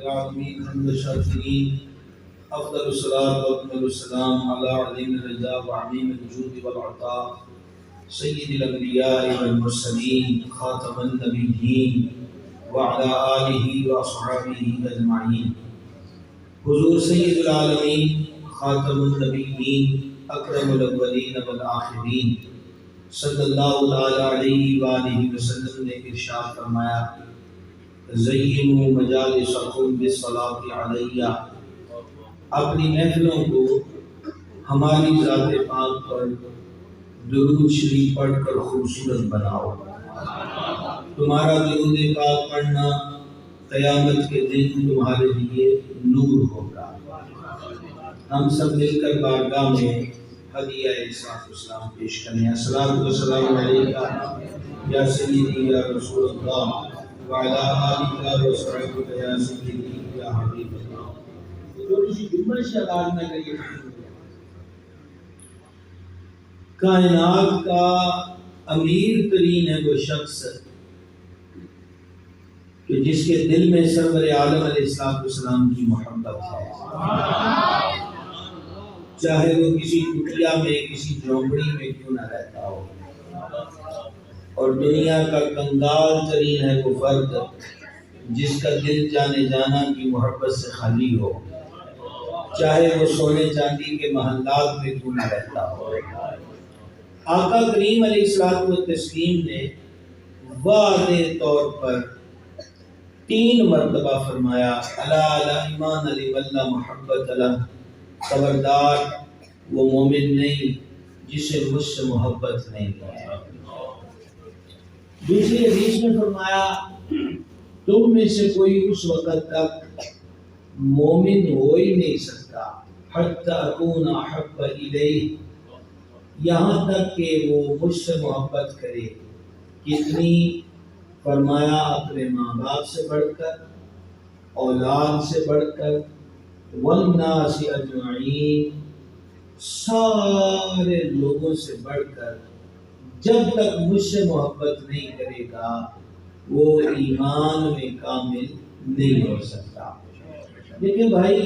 العالمين حمد الشاكرين أفضل الصلاة وأكمل السلام على عظيم الرضا وعميم الجود والعطاء سيد الأنبياء والمرسلين خاتم النبيين وعلى آله وأصحابه أجمعين. حضور سید العالمین خاتم النبیین اکرم الاولین والآخرین صلی اللہ تعالی علیہ وآلہ وسلم نے ارشاد فرمایا زینوا مجالسکم بالصلاۃ علیہ، اپنی محفلوں کو ہماری ذات پاک پر درود شریف پڑھ کر خوبصورت بناؤ. تمہارا درود پاک پڑھنا قیامت کے دن تمہارے لیے نور ہوگا. ہم سب مل کر بارگاہ میں ہدیہ اسلام پیش کریں. الصلاۃ والسلام علیکہ یا سیدی یا رسول اللہ وعلی آلہ وصحبہ یا سیدی یا حبیب اللہ. تھوڑی سی جملے سے آغاز میں کریے. کائنات کا امیر ترین ہے وہ شخص کہ جس کے دل میں سرور عالم علیہ السلام کی محبت ہے، چاہے وہ کسی کٹیا میں کسی جھونپڑی میں کیوں نہ رہتا ہو. اور دنیا کا کنگال ترین ہے وہ فرد جس کا دل جانے جانا کی محبت سے خالی ہو، چاہے وہ سونے چاندی کے محلات میں کیوں نہ رہتا ہو. آقا کریم علیہ السلام نے واضح طور پر 3 مرتبہ فرمایا الا لا ایمان علی واللہ محبت اللہ، خبردار وہ مومن نہیں جسے مجھ سے محبت نہیں ہے. دوسری حدیث میں فرمایا تم میں سے کوئی اس وقت تک مومن ہو ہی نہیں سکتا حتی اکون احب الیہ، یہاں تک کہ وہ مجھ سے محبت کرے. کتنی؟ فرمایا اپنے ماں باپ سے بڑھ کر، اولاد سے بڑھ کر، والناس اجمعین، سارے لوگوں سے بڑھ کر. جب تک مجھ سے محبت نہیں کرے گا وہ ایمان میں کامل نہیں ہو سکتا. لیکن بھائی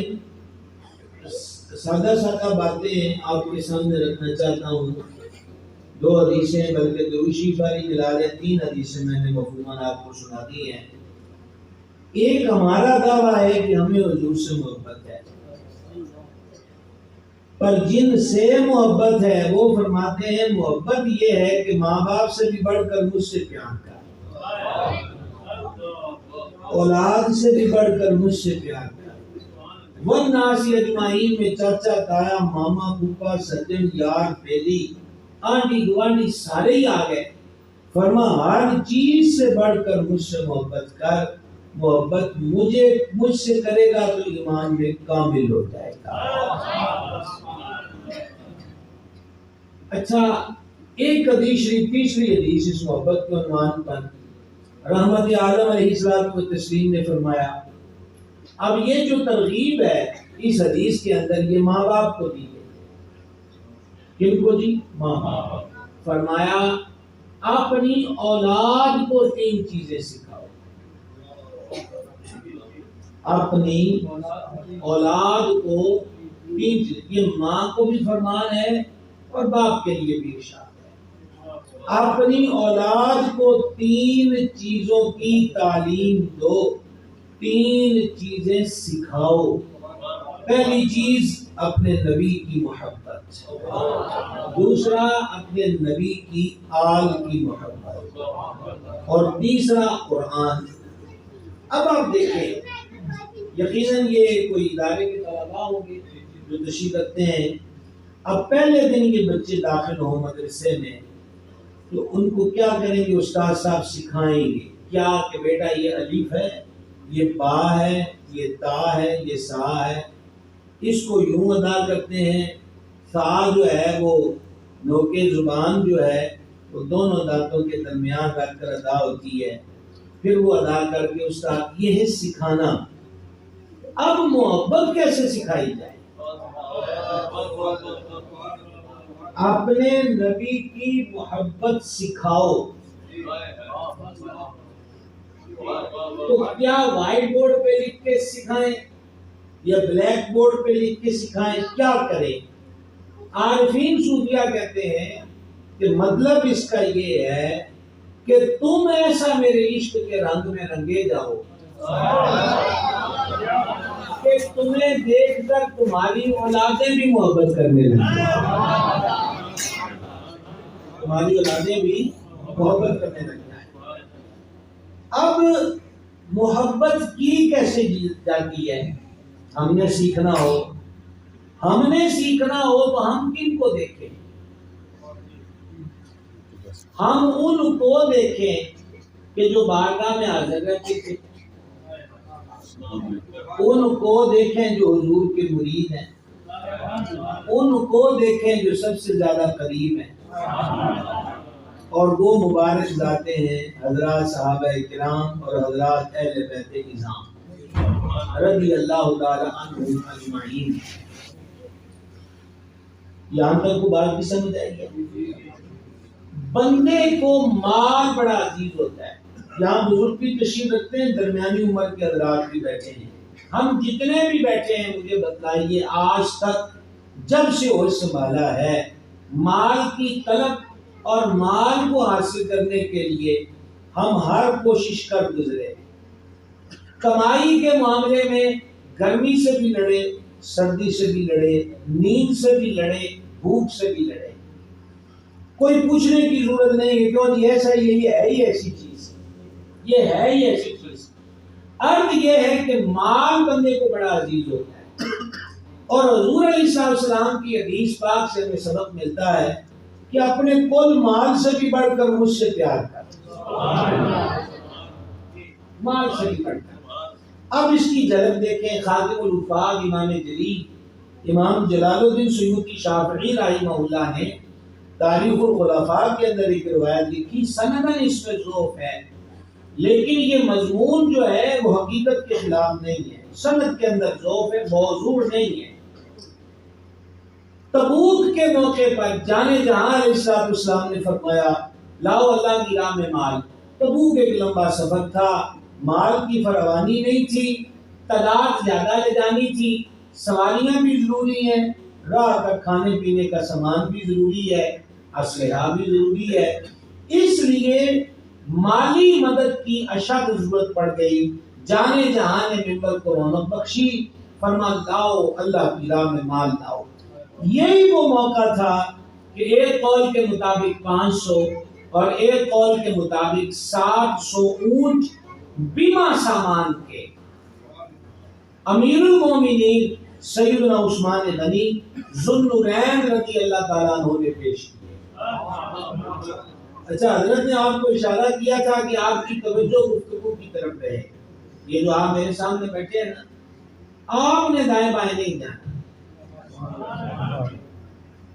سادہ سادہ باتیں آپ کے سامنے رکھنا چاہتا ہوں. 2 حدیثیں بلکہ دروشی باری ملا لیں 3 حدیثیں میں نے مفہوماً آپ کو سنا دی ہیں. ایک ہمارا دعویٰ ہے کہ ہمیں حضور سے محبت ہے، پر جن سے محبت ہے وہ فرماتے ہیں محبت یہ ہے کہ ماں باپ سے بھی بڑھ کر مجھ سے پیار کر، اولاد سے بھی بڑھ کر مجھ سے پیار کر. والناس اجمعین میں چاچا تایا ماما پھوپھا سجن یار بیلی آنٹی گوانٹی سارے ہی آ گئے. فرما ہر چیز سے بڑھ کر مجھ سے محبت کر. محبت مجھ سے کرے گا تو ایمان میں کامل ہو جائے گا. اچھا، ایک حدیث شریف تیسری حدیث اس محبت کے عنوان پر رحمت عالم علیہ السلام نے فرمایا اب یہ جو ترغیب ہے اس حدیث کے اندر یہ ماں باپ کو دی گئی. کن کو جی؟ ماں باپ. فرمایا اپنی اولاد کو 3 چیزیں سکھاؤ. اپنی اولاد کو 3 چیزیں، یہ ماں کو بھی فرمان ہے اور باپ کے لیے بھی ارشاد ہے. اپنی اولاد کو 3 چیزوں کی تعلیم دو، 3 چیزیں سکھاؤ. پہلی چیز اپنے نبی کی محبت، دوسرا اپنے نبی کی آل کی محبت، اور تیسرا قرآن. اب آپ دیکھیں یقیناً یہ کوئی ادارے کے طلباء ہوں گے جو تشریف رکھتے ہیں. اب پہلے دن یہ بچے داخل ہوں مدرسے میں تو ان کو کیا کریں گے؟ استاد صاحب سکھائیں گے کیا کہ بیٹا یہ الف ہے، یہ با ہے، یہ تا ہے، یہ سا ہے، اس کو یوں ادا کرتے ہیں. سا جو ہے وہ نوکے زبان جو ہے وہ دونوں دانتوں کے درمیان رکھ کر ادا ہوتی ہے، پھر وہ ادا کر کے استاد. یہ ہے سکھانا. اب محبت کیسے سکھائی جائے؟ اپنے نبی کی محبت سکھاؤ. تو کیا وائٹ بورڈ پہ لکھ کے سکھائیں یا بلیک بورڈ پہ لکھ کے سکھائیں؟ کیا کریں؟ عارفین صوفیہ کہتے ہیں کہ مطلب اس کا یہ ہے کہ تم ایسا میرے عشق کے رنگ میں رنگے جاؤ کہ تمہیں دیکھ کر تمہاری اولادیں بھی محبت کرنے لگیں، تمہاری اولادیں بھی محبت کرنے لگ جائیں۔ اب محبت کی کیسے جاتی ہے؟ ہم نے سیکھنا ہو تو ہم کن کو دیکھیں؟ ہم ان کو دیکھیں کہ جو بارگاہ میں حاضر رہتے تھے، ان کو دیکھیں جو حضور کے مرید ہیں، ان کو دیکھیں جو سب سے زیادہ قریب ہیں، اور وہ مبارک ذاتیں ہیں حضرات صحابہ کرام اور حضرات اہل بیت نظام رضی اللہ تعالی عنہم اجمعین۔ یہاں تک کو بات بھی سمجھ آئی ہے؟ بندے کو مال بڑا عزیز ہوتا ہے۔ یہاں بزرگ بھی تشریف رکھتے ہیں، درمیانی عمر کے حضرات بھی بیٹھے ہیں، ہم جتنے بھی بیٹھے ہیں مجھے بتلائیے آج تک جب سے ہوش سنبھالا ہے مال کی طلب اور مال کو حاصل کرنے کے لیے ہم ہر کوشش کر گزرے، کمائی کے معاملے میں گرمی سے بھی لڑے، سردی سے بھی لڑے، نیند سے بھی لڑے، بھوک سے بھی لڑے، کوئی پوچھنے کی ضرورت نہیں ہے کیوں جی ایسا یہ ہے ہی ایسی چیز، یہ ہے ہی ایسی چیز۔ ارد یہ ہے کہ مال بندے کو بڑا عزیز ہوتا ہے، اور حضور علیہ السلام کی حدیث پاک سے ہمیں سبق ملتا ہے کہ اپنے کل مال سے بھی بڑھ کر مجھ سے پیار کر، مال سے بھی بڑھ کر۔ اب اس کی جھلک دیکھیں، خاتم الحفاظ امام جلیل امام جلال الدین سیوطی شافعی رحمہ اللہ نے تاریخ الخلفاء کے اندر ایک روایت لکھی، سندن اس میں ضعف ہے لیکن یہ مضمون جو ہے وہ حقیقت کے خلاف نہیں ہے، سند کے اندر ضعف ہے، موضوع نہیں ہے۔ تبوک کے موقع پر جانے جہاں علیہ السلام نے فرمایا لاؤ اللہ کی راہ میں مال۔ تبوک ایک لمبا سفر تھا، مال کی فراوانی نہیں تھی، تعداد زیادہ لے جانی تھی، سواریاں بھی ضروری ہیں، راہ تک کھانے پینے کا سامان بھی ضروری ہے، اسلحہ بھی ضروری ہے، اس لیے مالی مدد کی اشد ضرورت پڑ گئی۔ جانے جہاں نے ممبر کو رونق بخشی، فرما لاؤ اللہ کی راہ میں مال لاؤ۔ یہی وہ موقع تھا کہ ایک قول کے مطابق 500 اور ایک قول کے مطابق 700 اونٹ بیمہ سامان کے امیر المومنین سیدنا عثمان غنی ذوالنورین رضی اللہ تعالیٰ عنہ نے پیش کیے۔ اچھا، حضرت نے آپ کو اشارہ کیا تھا کہ آپ کی توجہ گفتگو کی طرف رہے۔ یہ جو آپ میرے سامنے بیٹھے ہیں نا، آپ نے دائیں بائیں نہیں جانا،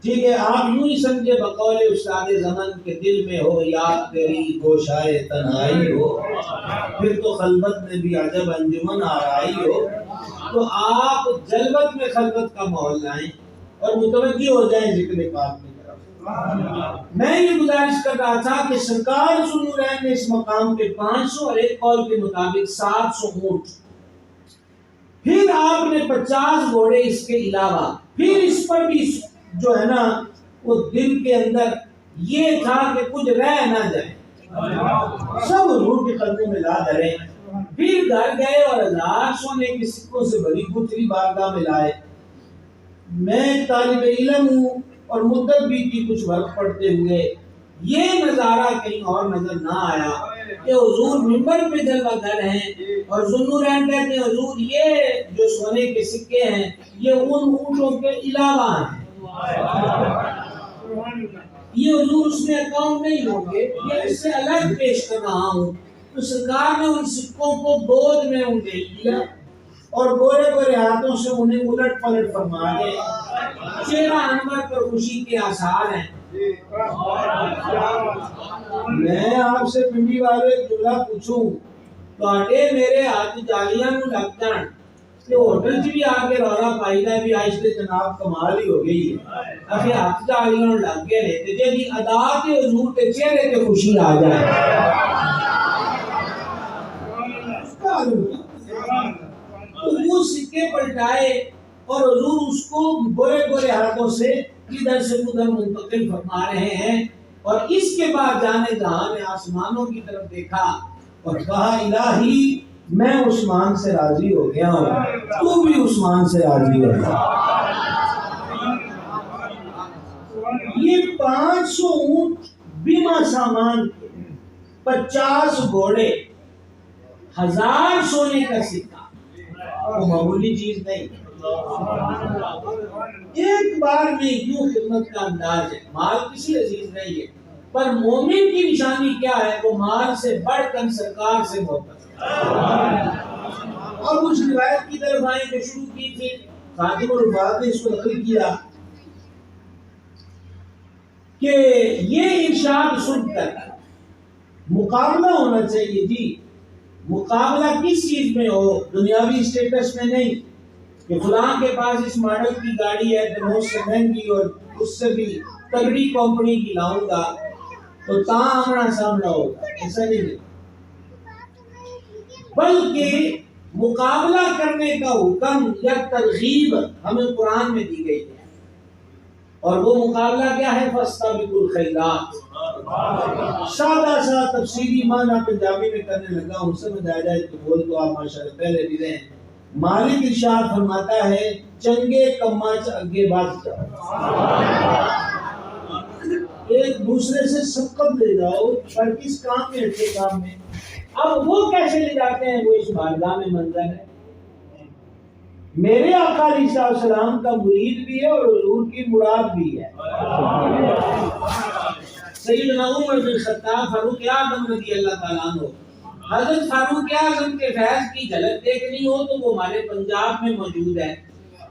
ٹھیک ہے؟ آپ یوں ہی سمجھے بقول استاد زمن کے دل میں ہو یاد تیری گوشائے تنہائی ہو، پھر تو خلوت میں بھی عجب انجمن آرائی ہو۔ تو آپ جلوت میں خلوت کا ماحول لائیں اور متوجہ ہو جائیں ذکر پاک کی طرف۔ میں یہ گزارش کر رہا تھا کہ سرکار ذوالنورین نے اس مقام کے 500 اور ایک قول کے مطابق 700 اونٹ، پھر آپ نے 50 گھوڑے اس کے علاوہ، پھر اس پر بھی جو ہے نا وہ دل کے اندر یہ تھا کہ کچھ رہ نہ جائے، سب حضور کے قدموں میں لا دھریں۔ پھر گھر گئے اور 1000 سونے کے سکوں سے بڑی گٹھری بارگاہ میں لائے۔ میں طالب علم ہوں اور مدت بھی تھی کچھ وقت پڑھتے ہوئے، یہ نظارہ کہیں اور نظر نہ آیا کہ حضور منبر پہ جلوہ گر ہیں اور ذوالنورین کہتے ہیں حضور یہ جو سونے کے سکے ہیں یہ ان اونٹوں کے علاوہ ہیں، یہ حضور اس میں اکاؤنٹ نہیں ہوں گے، یہ اس سے الگ پیش کر رہا ہوں۔ تو سرکار نے ان سکوں کو گود میں انڈیل لیا اور گورے گورے ہاتھوں سے انہیں الٹ پلٹ فرما دے، چہرہ انور پر خوشی کے آثار ہیں۔ میں آپ سے پنڈی والے جملہ پوچھوں تو آٹے میرے ہاتھ جالیاں نو لگ جان کہ ہوٹل چ بھی آ کے رولا پائی دا بھی آج تے جناب کمال ہی ہو گئی ہے، اکھے ہاتھ جالیاں نو لگ گئے نے تے جے دی ادا تے حضور کے چہرے تے خوشی آ جائے۔ حضور سکے پلٹائے اور حضور اس کو گورے گورے ہاتھوں سے ادھر سے ادھر منتقل فرما رہے ہیں، اور اس کے بعد جانے جہاں نے آسمانوں کی طرف دیکھا اور کہا الہی میں عثمان سے راضی ہو گیا ہوں، تو بھی عثمان سے راضی ہو گیا۔ یہ 500 اونٹ بیمہ سامان، 50 گھوڑے، 1000 سونے کا سکہ، وہ معمولی چیز نہیں۔ ایک بار میں یوں خدمت کا انداز ہے، مال کسی عزیز نہیں ہے، پر مومن کی نشانی کیا ہے؟ وہ مال سے بڑھ کر سرکار سے محبت ہے۔ اور اس روایت کی طرف آئیں جو شروع کی تھی، خادم الرفاعت نے اس کو نقل کیا کہ یہ ارشاد سن کر مقابلہ ہونا چاہیے جی، مقابلہ کس چیز میں ہو؟ دنیاوی اسٹیٹس میں نہیں کہ فلاں کے پاس اس ماڈل کی گاڑی ہے تو میں اس سے مہنگی اور اس سے بھی تگڑی کمپنی کی لاؤں گا تو آمنا سامنا ہوگا، ایسا نہیں ہے، بلکہ مقابلہ کرنے کا حکم یا ترغیب ہمیں قرآن میں دی گئی ہے، اور وہ مقابلہ کیا ہے؟ فَاسْتَبِقُوا الْخَيْرَاتِ۔ سادہ سا تفسیری معنی پنجابی میں کرنے لگا ہوں، سمجھ آ جائے تو بول تو آپ ماشاءاللہ پہلے بھی رہے ہیں۔ مالک ارشاد فرماتا ہے چنگے کماچ اگے بات جاؤ، ایک دوسرے سے سبقت لے جاؤ، پر کس کام میں؟ اچھے کام میں۔ اب وہ کیسے لے جاتے ہیں؟ وہ اس بارگاہ میں منظر ہے۔ میرے آقا علیہ السلام کا مرید بھی ہے اور حضور کی مراد بھی ہے۔ سیدنا عمر بن خطاب فاروق اعظم رضی اللہ تعالیٰ عنہ، حضرت فاروق اعظم کے فیض کی جھلک دیکھنی ہو تو وہ ہمارے پنجاب میں موجود ہے،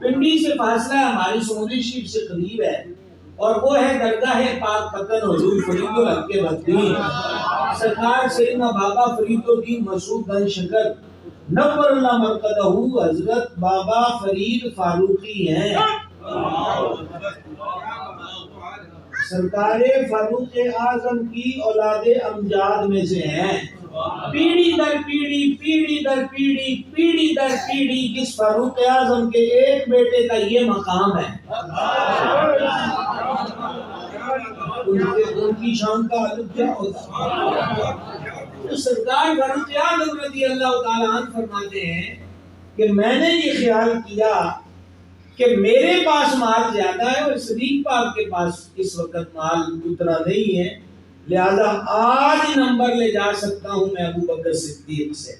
پنڈی سے فاصلہ ہماری سمندری شریف سے قریب ہے، اور وہ ہے درگاہ پاک پتن حضور فرید الحق مدین سرکار سیدنا بابا فرید الدین مسعود گنج شکر نور اللہ مرقدہ، حضرت بابا فرید فاروقی ہیں، سرکار فاروق اعظم کی اولاد امجاد میں سے ہیں، پیڑھی در پیڑھی، پیڑھی در پیڑھی، پیڑھی در پیڑھی جس فاروق اعظم کے ایک بیٹے کا یہ مقام ہے، ان کی شان کا علم کیا ہوتا؟ تو سرکار فاروق اعظم رضی اللہ تعالیٰ عنہ فرماتے ہیں کہ میں نے یہ خیال کیا کہ میرے پاس مال زیادہ ہے اور صدیق پاک کے پاس اس وقت مال اتنا نہیں ہے، لہذا آج نمبر لے جا سکتا ہوں میں ابو بکر صدیق سے۔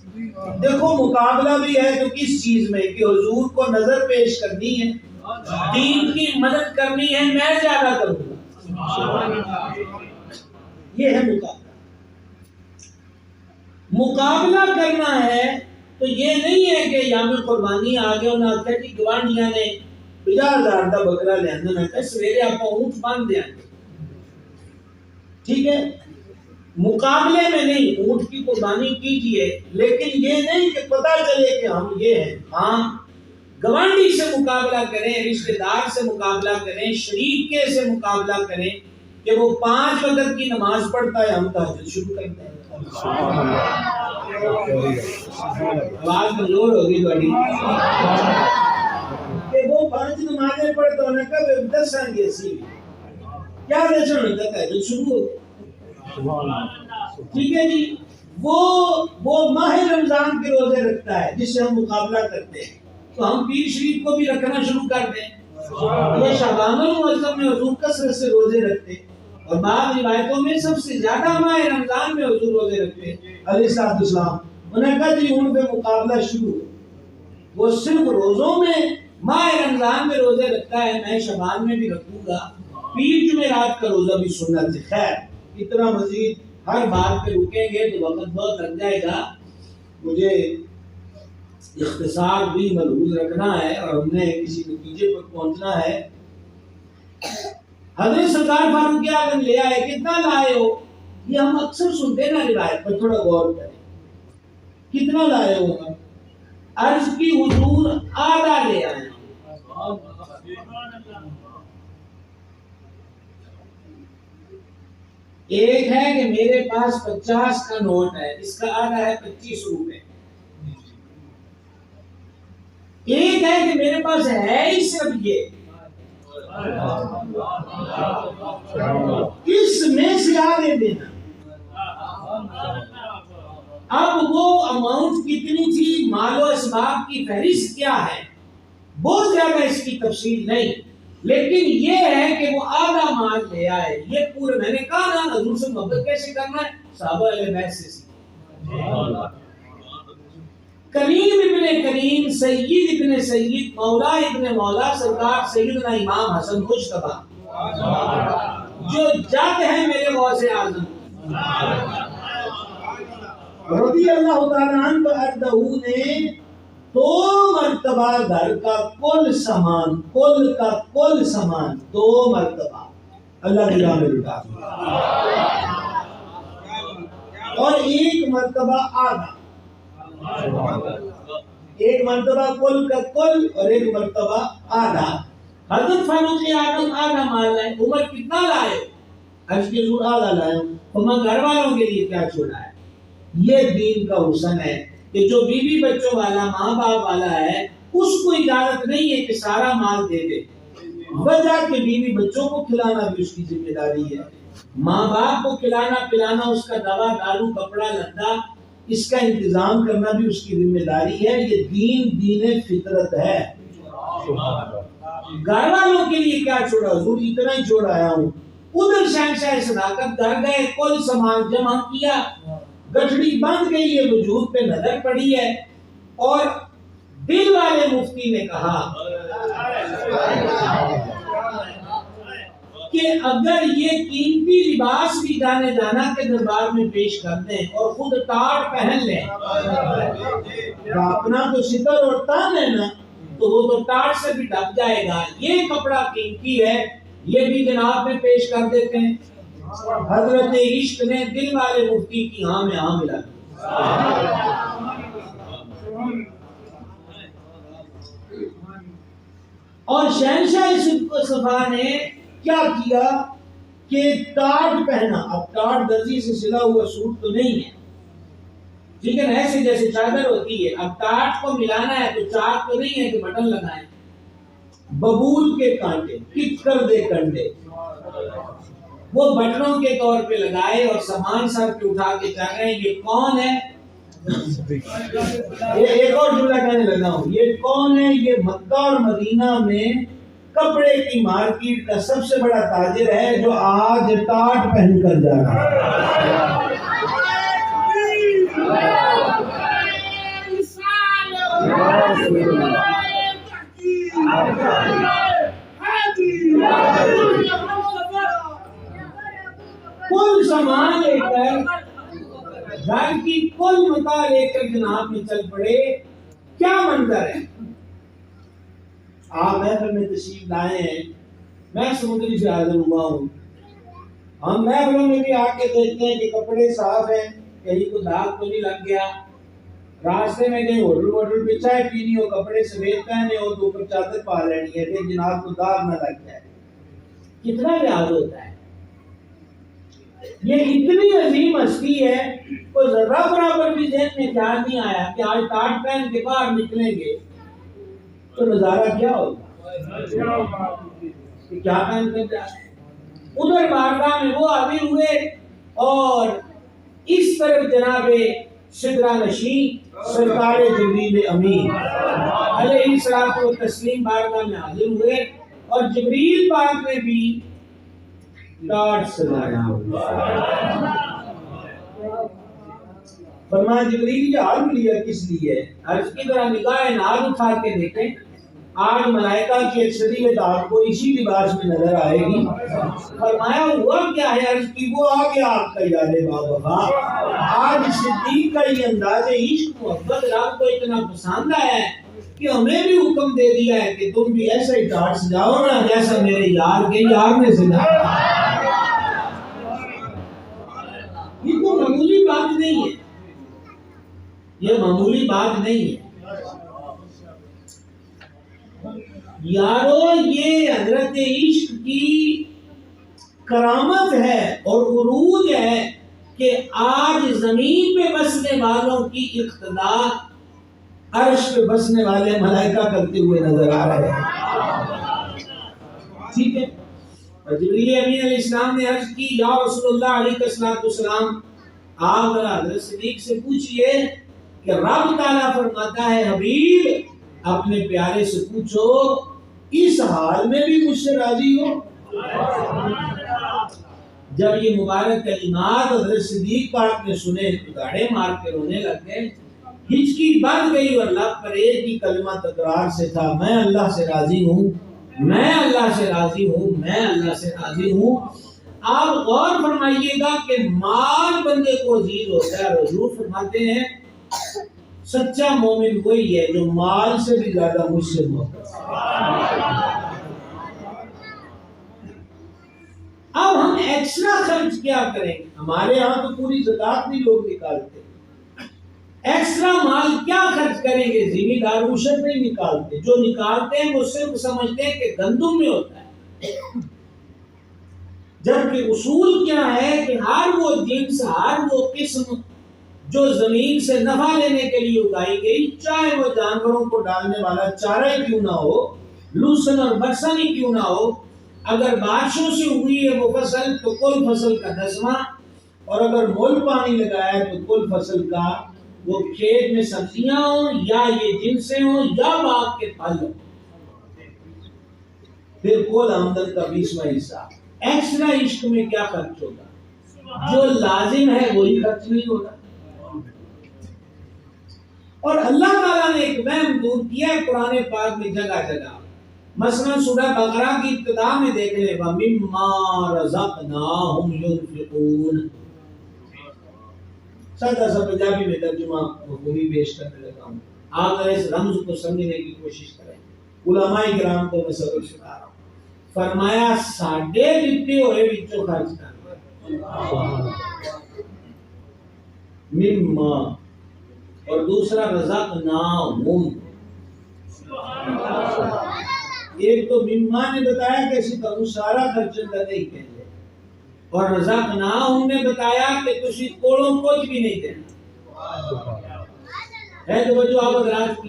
دیکھو مقابلہ بھی ہے تو کس چیز میں کہ حضور کو نظر پیش کرنی ہے، دین کی مدد کرنی ہے، میں زیادہ کروں گا، یہ ہے مقابلہ۔ مقابلہ کرنا ہے تو یہ نہیں ہے کہ یام قربانی آگے انہوں نے کہا کہ گوانڈیاں نے 50,000 کا بکرا لے آنا، میں کہا سویرے آپ اونٹ باندھ دیں گے، ٹھیک ہے، مقابلے میں نہیں، اونٹ کی قربانی کیجئے، لیکن یہ نہیں کہ پتہ چلے کہ ہم یہ ہیں۔ ہاں گوانڈی سے مقابلہ کریں، رشتہ دار سے مقابلہ کریں، شریک سے مقابلہ کریں کہ وہ 5 وقت کی نماز پڑھتا ہے، ہم تہجد شروع کرتے ہیں۔ آواز کمزور ہوگی تھوڑی کہ وہ 5 نمازیں پڑھتا ہونے کا 10 سال جیسی کیا دشن ہوتا ہے، تہجد شروع ہو گیا، ٹھیک ہے جی۔ وہ ماہ رمضان کے روزے رکھتا ہے جس سے ہم مقابلہ کرتے ہیں، تو ہم پیر شریف کو بھی رکھنا شروع کر دیں، یہ شعبان المعظم میں حضور کثرت سے روزے رکھتے، اور بعض روایتوں میں سب سے زیادہ ماہ رمضان میں حضور روزے رکھتے علیہ السلام۔ انہوں نے کہا جی ان پہ مقابلہ شروع، وہ صرف روزوں میں ماہ رمضان میں روزے رکھتا ہے، میں شعبان میں بھی رکھوں گا، پیر جمعرات کا روزہ بھی سنت ہے۔ خیر اتنا مزید ہر بات پہ رکیں گے تو وقت بہت لگ جائے گا، مجھے اختصار بھی ملحوظ رکھنا ہے اور ہم نے کسی نتیجے پر پہنچنا ہے۔ حضرت سرکار فاروق اعظم لے آئے، کتنا لائے ہو؟ یہ ہم اکثر سنتے نا روایت پر، تھوڑا غور کریں، کتنا لائے ہو؟ عرض کی حضور آدھا لے آئے۔ ایک ہے کہ میرے پاس 50 کا نوٹ ہے، اس کا آدھا ہے 25 روپے، کہے کہ میرے پاس ہے ہی صرف یہ، اس میں سے آگے دینا۔ اب وہ اماؤنٹ کتنی تھی، مال و اسباب کی فہرست کیا ہے، بہت زیادہ اس کی تفصیل نہیں، لیکن یہ ہے کہ وہ آدھا مال لے آئے۔ یہ پورے میں نے کہا نا حضور سے محبت کیسے کرنا ہے، صحابہ اہل بیت سے سیکھا۔ کریم ابن کریم، سید ابن سید، مولا ابن مولا، سرکار سیدنا امام حسن مجتبی جو جد ہے میرے غوث اعظم رضی اللہ تعالیٰ عنہ ارضہ نے 2 مرتبہ گھر کا کل سامان، کل کا کل سامان 2 مرتبہ اللہ کی راہ میں لٹا دیا، اور 1 مرتبہ آدھا، 1 مرتبہ کل کا کل اور 1 مرتبہ آدھا۔ حضرت فاروق اعظم آدھا مال لائے، عمر کتنا لائے، حج کے ضرور آدھا لائے، تو میں گھر والوں کے لیے کیا چھوڑا ہے۔ یہ دین کا حسن ہے کہ جو بیوی بچوں والا، ماں باپ والا ہے، اس کو اجازت نہیں ہے کہ سارا مال دے دے، وجہ کہ بیوی بچوں کو کھلانا بھی اس کی ذمہ داری ہے، ماں باپ کو کھلانا پلانا، اس کا دوا دارو کپڑا لتا اس کا انتظام کرنا بھی اس کی ذمہ داری ہے۔ یہ دین فطرت ہے۔ گھر والوں کے لیے کیا چھوڑا، حضور اتنا ہی چھوڑ آیا ہوں۔ ادھر شہنشاہ صداقت گھر گئے، کل سامان جمع کیا، گٹھڑی بند گئی ہے، وجود پہ نظر پڑی ہے، اور دل والے مفتی نے کہا کہ اگر یہ قیمتی لباس بھی جانے جانا کے دربار میں پیش کر دیں اور خود ٹاٹ پہن لیں، اپنا تو ستر اور تان ہے نا، تو وہ تو ٹاٹ سے بھی ڈھک جائے گا، یہ کپڑا قیمتی ہے، یہ بھی جناب میں پیش کر دیتے ہیں۔ حضرت عشق نے دل والے مفتی کی ہاں میں ہاں ملا دی۔ اور شہنشاہ صفا نے کیا کیا کہ ٹاٹ پہنا۔ اب ٹاٹ درزی سے سلا ہوا سوٹ تو نہیں ہے، لیکن ایسے جیسے چادر ہوتی ہے، اب ٹاٹ کو ملانا ہے تو چاک تو نہیں ہے کہ بٹن لگائیں، ببول کے کانٹے، کتکر دے کنڈے، وہ بٹنوں کے طور پہ لگائے اور سامان سر پہ اٹھا کے چاہ رہے ہیں یہ کون ہے۔ ایک اور جملہ کہنے لگا ہوں، یہ کون ہے، یہ مکہ اور مدینہ میں کپڑے کی مارکیٹ کا سب سے بڑا تاجر ہے جو آج ٹاٹ پہن کر جا رہا ہے۔ کل سامان لے کر، گھر کی کل متاع لے کر جناب میں چل پڑے۔ کیا منظر ہے، آپ محفل میں تشریف لائے ہیں، میں سمندری سے حاضر ہوا ہوں، ہم محفلوں میں بھی آ کے دیکھتے ہیں کہ کپڑے صاف ہیں، کہیں کو داغ تو نہیں لگ گیا، راستے میں کہیں ہوٹل پہ چائے پینی ہو، کپڑے سفید پہنے ہو تو اوپر چادر پا لینی ہے کہ جناب کو داغ نہ لگ جائے۔ کتنا لحاظ ہوتا ہے، یہ اتنی عظیم ہستی ہے، کوئی ذرہ برابر بھی ذہن میں خیال نہیں آیا کہ آج ٹاٹ پہن کے باہر نکلیں گے تو نظارہ کیا ہوگا، کیا پہن کر جائے۔ ادھر بارگاہ میں وہ حاضر ہوئے اور اس طرف جناب سدرہ نشین سرکار جبریل امین علیہ الصلوۃ والتسلیم بارگاہ میں حاضر ہوئے، اور جبریل پاک نے بھی ٹاٹ سلایا ہوا۔ فرمایا جبریل یہ حال لیا کس لیے، عرض کی طرح نگاہ ناز اٹھا کے دیکھیں، آج ملائکہ کی اکثریت آپ کو اسی لباس میں نظر آئے گی۔ فرمایا ہوا کیا ہے، عرض کی وہ آ گیا آپ کا یاد باوفا، آج صدیق کا یہ انداز عشق محبت رب کو اتنا پسند آیا ہے کہ ہمیں بھی حکم دے دیا ہے کہ تم بھی ایسا ہی ٹاٹ سجاؤ نا جیسا میرے یار کے یار نے سجایا۔ یہ کوئی معمولی بات نہیں ہے، یہ معمولی بات نہیں ہے یارو، یہ حضرت عشق کی کرامت ہے اور عروج ہے کہ آج زمین پہ بسنے والوں کی اقتدار عرش پہ بسنے والے ملائکہ کرتے ہوئے نظر آ رہے ہیں. ٹھیک ہے. اور جبریل امین علیہ السلام نے عرض کی یا رسول اللہ علیہ السلام آپ حضرت صدیق سے پوچھئے کہ رب تعالیٰ فرماتا ہے حبیب اپنے پیارے سے پوچھو اس حال میں بھی مجھ سے راضی ہو. جب یہ مبارک کلمات حضرت صدیق پاک نے سنے تو داڑھے مار کے رونے لگ گئے. ہچکی بن گئی اور لب پر ایک ہی کلمہ تکرار سے تھا میں اللہ سے راضی ہوں میں اللہ سے راضی ہوں میں اللہ سے راضی ہوں. آپ غور فرمائیے گا کہ مال بندے کو عزیز ہوتا ہے. حضور فرماتے ہیں سچا مومن وہی ہے جو مال سے بھی زیادہ مجھ سے محبت. اب ہم ایکسٹرا خرچ کیا کریں گے؟ ہمارے ہاں تو پوری زکات نہیں لوگ نکالتے. ایکسٹرا مال کیا خرچ کریں گے؟ ذمہ دار عشر نہیں نکالتے. جو نکالتے ہیں وہ صرف سمجھتے ہیں کہ گندم میں ہوتا ہے، جبکہ اصول کیا ہے کہ ہر وہ جنس ہر وہ قسم جو زمین سے نفع لینے کے لیے اگائی گئی، چاہے وہ جانوروں کو ڈالنے والا چارہ ہی کیوں نہ ہو، لوسن اور برسن ہی کیوں نہ ہو، اگر بارشوں سے ہوئی ہے وہ فصل تو کل فصل کا 10واں، اور اگر مول پانی لگایا ہے تو کل فصل کا، وہ کھیت میں سبزیاں ہوں یا یہ جنسیں ہوں یا باغ کے پھل ہوں، پھر کل آمدن کا 20واں حصہ. ایکسٹرا عشق میں کیا خرچ ہوگا؟ جو لازم ہے وہی خرچ نہیں ہوگا. اور اللہ تعالیٰ نے ایک وہم دور کیا ہے قرآن پاک میں جگہ جگہ. مثلا سورہ بقرہ کی ابتدا میں دیکھ لیں وَمِمَّا رَزَقْنَاهُمْ يُنْفِقُونَ. سادہ سا پنجابی میں ترجمہ مفہومی پیش کرنے لگا ہوں. آپ اس رمز کو سمجھنے کی کوشش کریں. علماء کرام کو میں سبق سنا رہا ہوں. فرمایا ساڈے دیتے ہوئے وچوں خرچ کر مما، اور دوسرا رزقناہم. ایک تو مما نے بتایا کہ اسی کا سارا خرچ نہیں کہتے، اور رزقناہم نے بتایا کہ تسی کوڑوں کچھ بھی نہیں دینا. ہے تو جو آپ حضرات کی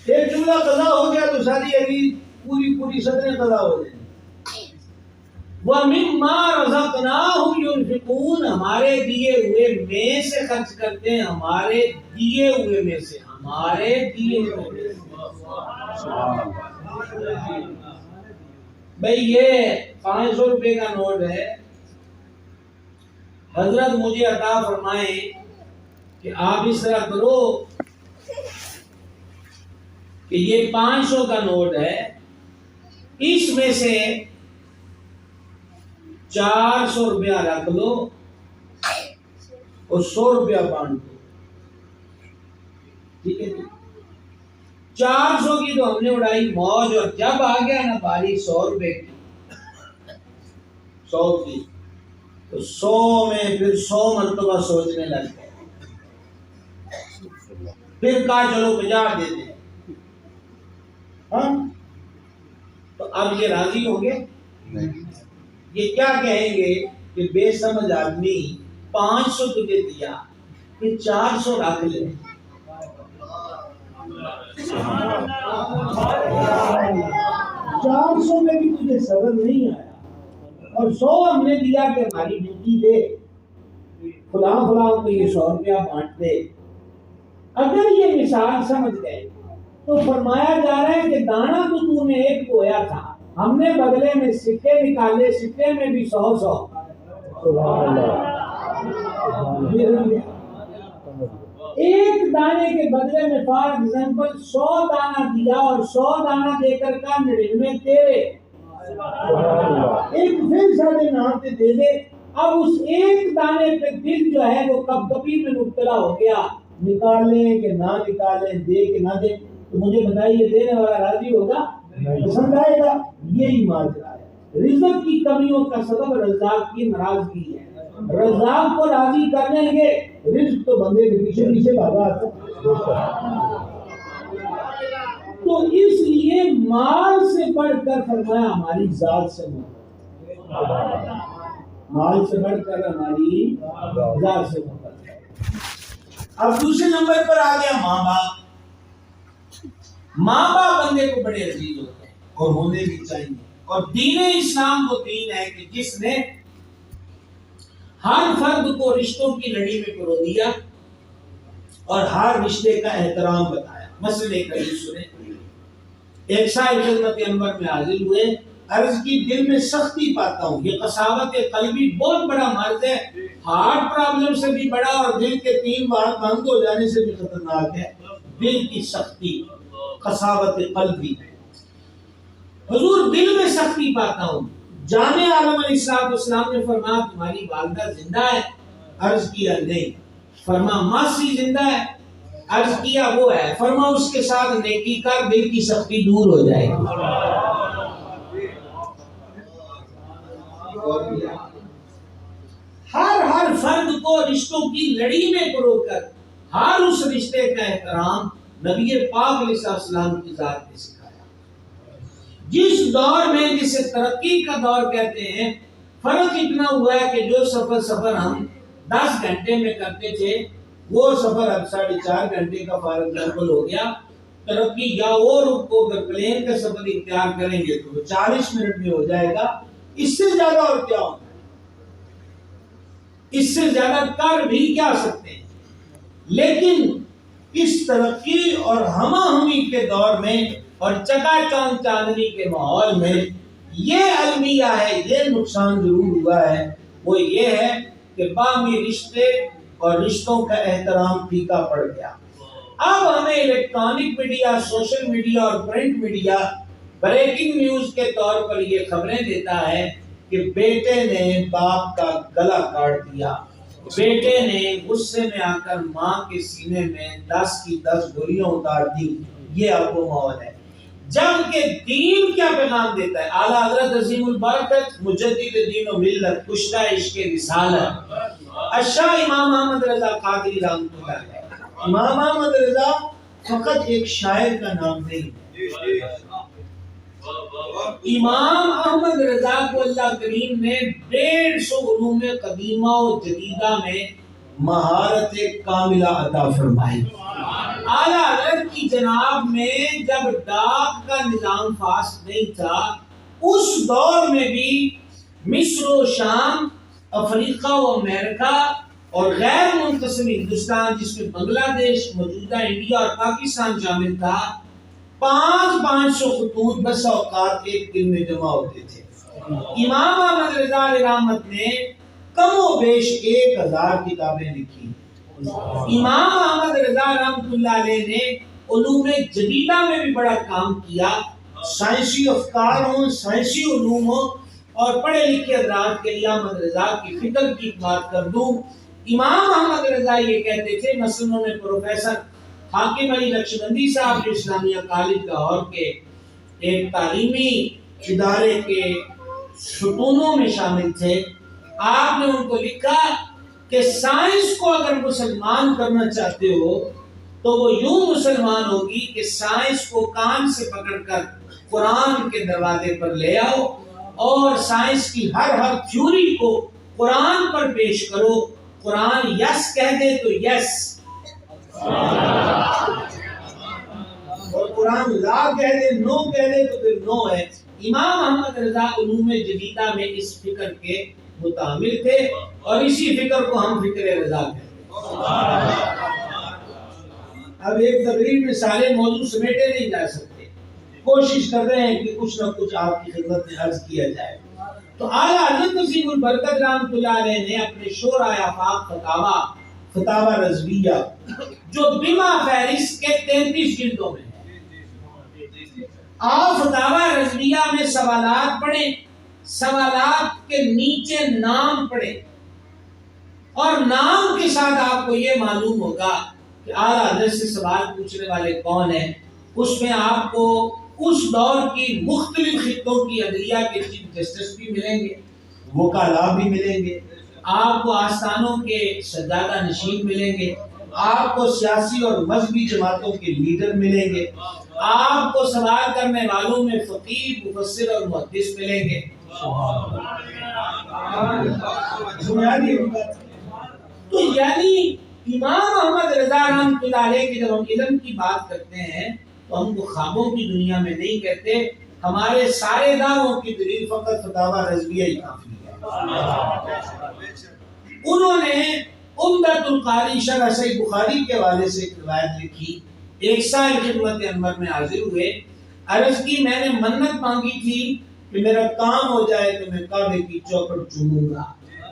ایک جملہ قضا ہو گیا تو ساری اگلی پوری صدریں قضا ہو جائیں. وَمِمَّا رَزَقْنَاهُمْ يُنْفِقُونَ. ہمارے دیے ہوئے میں سے خرچ کرتے ہیں. ہمارے دیے ہوئے میں سے بھئی یہ 500 روپے کا نوٹ ہے. حضرت مجھے عطا فرمائیں کہ آپ اس طرح کرو کہ یہ 500 کا نوٹ ہے، اس میں سے 400 روپیہ رکھ لو اور 100 روپیہ بانٹ دو. ٹھیک ہے؟ 400 کی تو ہم نے اڑائی موج، اور جب آ گیا نا باری 100 روپے کی 100 کی تو 100 میں پھر 100 مرتبہ سوچنے لگ گئے. پھر کہا چلو 50 دے دیں. ہاں تو اب یہ راضی ہوں گے؟ یہ کیا کہیں گے کہ بے سمجھ آدمی 500 تجھے دیا پھر 400 رکھ لے. 400 میں بھی تجھے صبر نہیں آیا، اور 100 ہم نے دیا کہ ہماری ڈیوٹی دے، فلاں کو یہ 100 روپیہ بانٹ دے. اگر یہ مثال سمجھ گئے تو فرمایا جا رہا ہے کہ دانا تو نے ایک بویا تھا، ہم نے بدلے میں سکے نکالے، سکے میں بھی 100 ایک دانے کے بدلے میں فار ایگزامپل 100 دانہ دیا، اور 100 دانہ دے کر کا 99 تیرے، ایک پھر 9.5 دے دے. اب اس ایک دانے پہ دل جو ہے وہ کب کبھی میں مبتلا ہو گیا، نکالیں کہ نہ نکالیں، دے کہ نہ دے. تو مجھے بتائیے دینے والا راضی ہوگا؟ پسند آئے گا؟ یہی ماجرا ہے. رزق کی کمیوں کا سبب رزاق کی ناراضگی ہے. رزاق کو راضی کرنے گے رزق تو بندے کے پیچھے پیچھے بھاگا آتا. تو اس لیے مال سے بڑھ کر فرمایا ہماری ذات سے محبت، مال سے بڑھ کر ہماری ذات سے محبت ہے. اب دوسرے نمبر پر آ گیا ماں باپ. ماں باپ بندے کو بڑے عزیز ہوتے ہیں اور ہونے بھی چاہیے. اور دین اسلام وہ دین ہے کہ جس نے ہر فرد کو رشتوں کی لڑی میں پرو دیا اور ہر رشتے کا احترام بتایا. مثلا ایک سنیں. ایک صاحب خدمت انور میں حاضر ہوئے، عرض کی دل میں سختی پاتا ہوں. یہ قساوت قلبی بہت بڑا مرض ہے، ہارٹ پرابلم سے بھی بڑا اور دل کے 3 بار بند ہو جانے سے بھی خطرناک ہے. دل کی سختی، قساوت قلبی. حضور دل میں سختی پاتا ہوں. جامع عالم علیہ السلام نے فرمایا تمہاری والدہ زندہ ہے؟ عرض کیا نہیں. فرما ماسی زندہ ہے؟ عرض کیا وہ ہے. فرما اس کے ساتھ نیکی کر، دل کی سختی دور ہو جائے گی. ہر فرد کو رشتوں کی لڑی میں پرو کر ہر اس رشتے کا احترام نبی پاک علیہ السلام کی ذات نے سکھایا. جس دور میں جسے ترقی کا دور کہتے ہیں، فرق اتنا ہوا ہے کہ جو سفر ہم 10 گھنٹے میں کرتے تھے وہ سفر اب 4.5 گھنٹے کا فارغ البال ہو گیا. ترقی یا اور کو اگر پلین کا سفر اختیار کریں گے تو 40 منٹ میں ہو جائے گا. اس سے زیادہ اور کیا ہونا ہے؟ اس سے زیادہ کر بھی کیا سکتے ہیں. لیکن اس ترقی اور ہمہ ہمی کے دور میں اور چکا چوند چاندنی کے ماحول میں یہ المیہ ہے، یہ نقصان ضرور ہوا ہے. وہ یہ ہے کہ باہمی رشتے اور رشتوں کا احترام پھیکا پڑ گیا. اب ہمیں الیکٹرانک میڈیا، سوشل میڈیا اور پرنٹ میڈیا بریکنگ نیوز کے طور پر یہ خبریں دیتا ہے کہ بیٹے نے باپ کا گلا کاٹ دیا، بیٹے نے غصے میں آ کر ماں کے سینے میں 10 کی 10 گولیاں اتار دی. یہ اب وہ ماحول ہے. جبکہ دین کیا پیغام دیتا ہے؟ اعلیٰ حضرت عظیم البرکت مجدد دین و ملت، کشتہ عشق رسالت اشاہ امام احمد رضا قادری رحمۃ اللہ علیہ. امام احمد رضا فقط ایک شاعر کا نام نہیں. امام احمد رضا کو اللہ کریم نے 150 علوم قدیمہ و جدیدہ میں مہارت کاملہ عطا فرمائی. اعلیٰ حضرت کی جناب میں جب ڈاک کا نظام فاسد نہیں تھا، اس دور میں بھی مصر و شام، افریقہ و امریکہ اور غیر منقسم ہندوستان جس میں بنگلہ دیش، موجودہ انڈیا اور پاکستان شامل تھا، 500 خطوط بس اوقات ایک دن میں جمع ہوتے تھے. امام احمد رضا علیہ رحمت نے کم و بیش 1000 کتابیں لکھی. امام احمد رضا رحمت اللہ علیہ نے علوم جدیدہ میں بھی بڑا کام کیا. سائنسی افکار ہوں، سائنسی علوم ہوں، اور پڑھے لکھے حضرات کے لیے احمد رضا کی فکر کی بات کر دوں. امام احمد رضا یہ کہتے تھے، مثلا انہوں نے پروفیسر حاکم علی لکشمندی صاحب جو اسلامیہ کالج لاہور کے ایک تعلیمی ادارے کے ستونوں میں شامل تھے، آپ نے ان کو لکھا کہ سائنس کو اگر مسلمان کرنا چاہتے ہو تو وہ یوں مسلمان ہوگی کہ سائنس کو کان سے پکڑ کر قرآن کے دروازے پر لے آؤ اور سائنس کی ہر تھیوری کو قرآن پر پیش کرو. قرآن یس کہہ دے تو یس، اور قرآن لا کہہ دے، نو کہہ دے تو پھر نو ہے. امام احمد رضا علوم جدیدہ میں اس فکر کے متعامل تھے اور اسی فکر کو ہم فکر رضا کہتے ہیں. اب ایک تقریر میں سارے موضوع سمیٹے نہیں جا سکتے، کوشش کر رہے ہیں کہ کچھ نہ کچھ آپ کی خدمت میں عرض کیا جائے. تو اعلیٰ حضرت عظیم البرکت رحمۃ اللہ علیہ نے اپنے شورۂ آفاق فتاوی رضویہ جو بما فہرست کے 33 جلدوں میں ہے، آپ فتاوی رضویہ میں سوالات پڑھیں، سوالات کے نیچے نام پڑھیں اور نام کے ساتھ آپ کو یہ معلوم ہوگا کہ اعلیٰ حضرت سے سوال پوچھنے والے کون ہیں. اس میں آپ کو اس دور کی مختلف خطوں کی عدلیہ کے چیف جسٹس بھی ملیں گے، وکلاء بھی ملیں گے، آپ کو آستانوں کے سجادہ نشین ملیں گے، آپ کو سیاسی اور مذہبی جماعتوں کے لیڈر ملیں گے، آپ کو سوال کرنے والوں میں فقیہ، مفسر اور محدث ملیں گے. تو یعنی امام محمد رضا رحمۃ اللہ علیہ کی جب ہم علم کی بات کرتے ہیں تو ہم کو خوابوں کی دنیا میں نہیں کہتے، ہمارے سارے دعووں کی دلیل فقط فتاوی رضویہ ہی کافی ہے۔ انہوں نے عمدۃ القاری شرح صحیح بخاری کے حوالے سے ایک روایت لکھی، ایک سال خدمت انور میں حاضر ہوئے، عرض کی میں نے منت مانگی تھی کہ میرا کام ہو جائے تو میں کعبے کی چوکھٹ چوموں گا،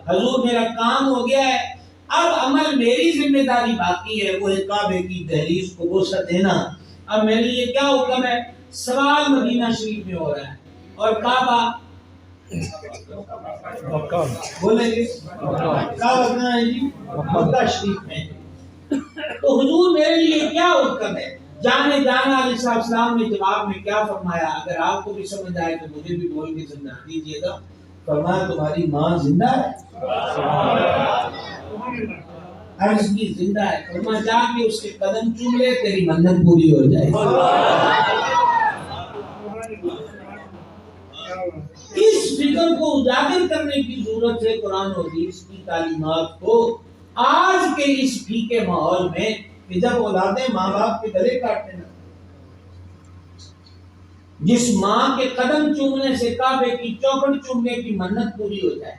حضور میرا کام ہو گیا ہے، اب عمل میری ذمہ داری باقی ہے، وہ ہے کعبے کی دہلیز کو بوسہ دینا۔ اب میرے لیے کیا حکم ہے؟ سوال مدینہ شریف میں ہو رہا ہے اور کعبہ بولیں گے کعبہ کہاں ہے جی؟ مکہ شریف میں۔ تو حضور میرے لیے کیا حکم ہے؟ جانا علیہ السلام نے جواب میں کیا فرمایا؟ اگر آپ کو بھی سمجھ آئے تو مجھے بھی بول کے سمجھا دیجیے گا۔ فرمایا تمہاری ماں زندہ ہے؟ عرض کی زندہ ہے۔ فرمایا جا کے اس کے قدم چوم لے، تیری منت پوری ہو جائے گی۔ اس فکر کو اجاگر کرنے کی ضرورت ہے قرآن و حدیث کی تعلیمات کو آج کے اس پھیکے ماحول میں، کہ جب اولادیں ماں باپ کے گلے کاٹتے ہیں، جس ماں کے قدم چومنے سے کعبے کی چوکھٹ چومنے کی منت پوری ہو جائے،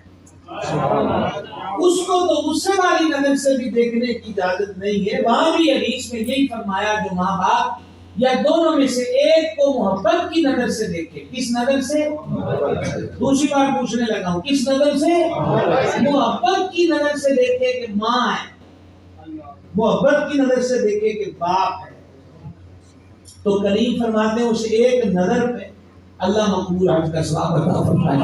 اس کو تو غصے والی نظر سے بھی دیکھنے کی اجازت نہیں ہے۔ وہاں بھی حدیث میں یہی فرمایا جو ماں باپ یا دونوں میں سے ایک کو محبت کی نظر سے دیکھے۔ کس نظر سے؟ دوسری بار پوچھنے لگا ہوں، کس نظر سے؟ محبت کی نظر سے دیکھے کہ ماں ہے، محبت کی نظر سے دیکھے کہ باپ ہے، تو کریم فرماتے ہیں اس ایک نظر پہ اللہ مقبول حج کا ثواب عطا فرمائے۔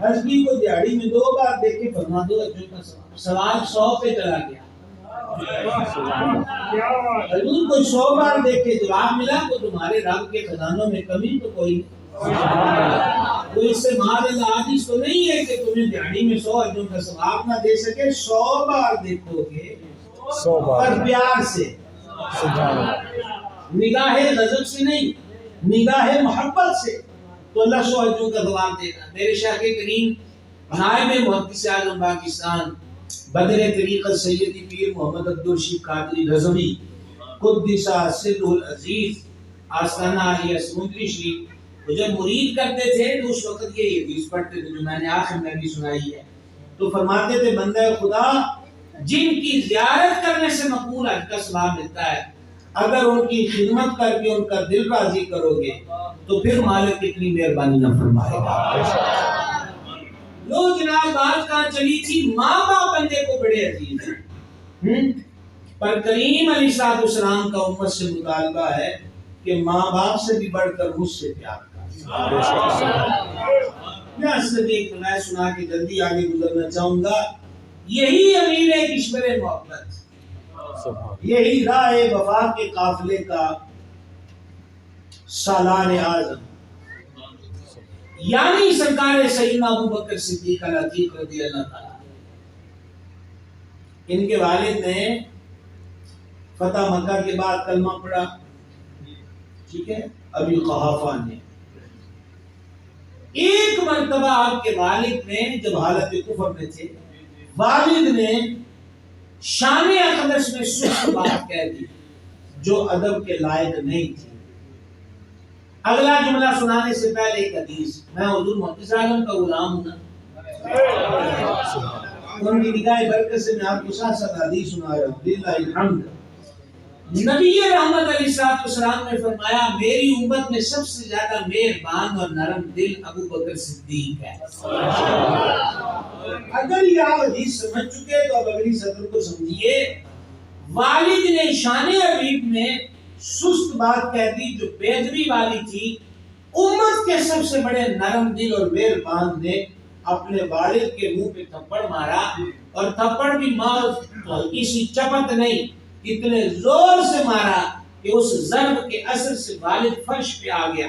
حج کی کو دیہڑی میں 2 بار دیکھے، فرما دو اجر کا ثواب۔ سوال 100 پہ چلا گیا، حضور کوئی 100 بار دیکھے جواب ملا تو تمہارے رب کے خزانوں میں کمی تو کوئی نہیں۔ تو اس سے معاذ اللہ حدیث تو نہیں ہے کہ تمہیں دیہڑی میں 100 اجروں کا ثواب نہ دے سکے، 100 بار دیکھو گے پر پیار سے، نگاہ غضب سے نہیں، نگاہ محبت سے، تو اللہ 100 اجروں کا ثواب دے گا۔ میرے شیخ کریم نائب محدث اعظم پاکستان بدر طریقت سیدی پیر محمد عبدالرشید قادری رضوی قدس سرہ العزیز آستانہ عالیہ سمندری شریف، وہ جب مرید کرتے تھے تو اس وقت یہ حدیث پڑھتے تھے جو میں نے آخر میں بھی سنائی ہے، تو فرماتے تھے بندہ خدا جن کی زیارت کرنے سے مقبول حج کا ثواب ملتا ہے، اگر ان کی خدمت کر کے ان کا دل راضی کرو گے تو پھر مالک اتنی مہربانی نہ فرمائے گا۔ لو جناب بات کہاں چلی تھی، ماں باپ بندے کو بڑے عزیز ہیں، پر کریم علیہ السلام کا امت سے مطالبہ ہے کہ ماں باپ سے بھی بڑھ کر مجھ سے پیار کریں۔ میں اصل ایک میں سنا کے جلدی آگے گزرنا چاہوں گا، یہی امیر کشور محبت، یہی راہ وفا کے قافلے کا سالار اعظم یعنی سرکار سیدنا ابوبکر صدیق العتیق رضی اللہ تعالیٰ، ان کے والد نے فتح مکہ کے بعد کلمہ پڑھا، ٹھیک ہے، ابی قحافہ نے۔ ایک مرتبہ آپ کے والد نے جب حالت کفر میں تھے، والد نے شان اقدس میں سست بات کہہ دی جو ادب کے لائق نہیں تھی۔ اگلا جملہ سنانے سے پہلے ایک حدیث، میں حضور محدث اعظم کا غلام ہوں نا، ان کی نگاہ برکت سے میں آپ کو ساتھ ساتھ حدیث سنا رہا ہوں، للہ الحمد۔ نبی رحمت علیہ السلام نے فرمایا میری امت میں سب سے زیادہ مہربان اور نرم دل ابو بکر صدیق ہے۔ اگر یہ آپ حدیث سمجھ چکے تو اب اگلی سطر کو سمجھیے۔ والد نے شان حبیب میں سست بات کہہ دی جو بے ادبی والی تھی، امت کے سب سے بڑے نرم دل اور مہربان نے اپنے والد کے منہ پہ تھپڑ مارا، اور تھپڑ بھی کسی چپت نہیں، اتنے زور سے مارا کہ اس ضرب کے اثر سے والد فرش پہ آ گیا۔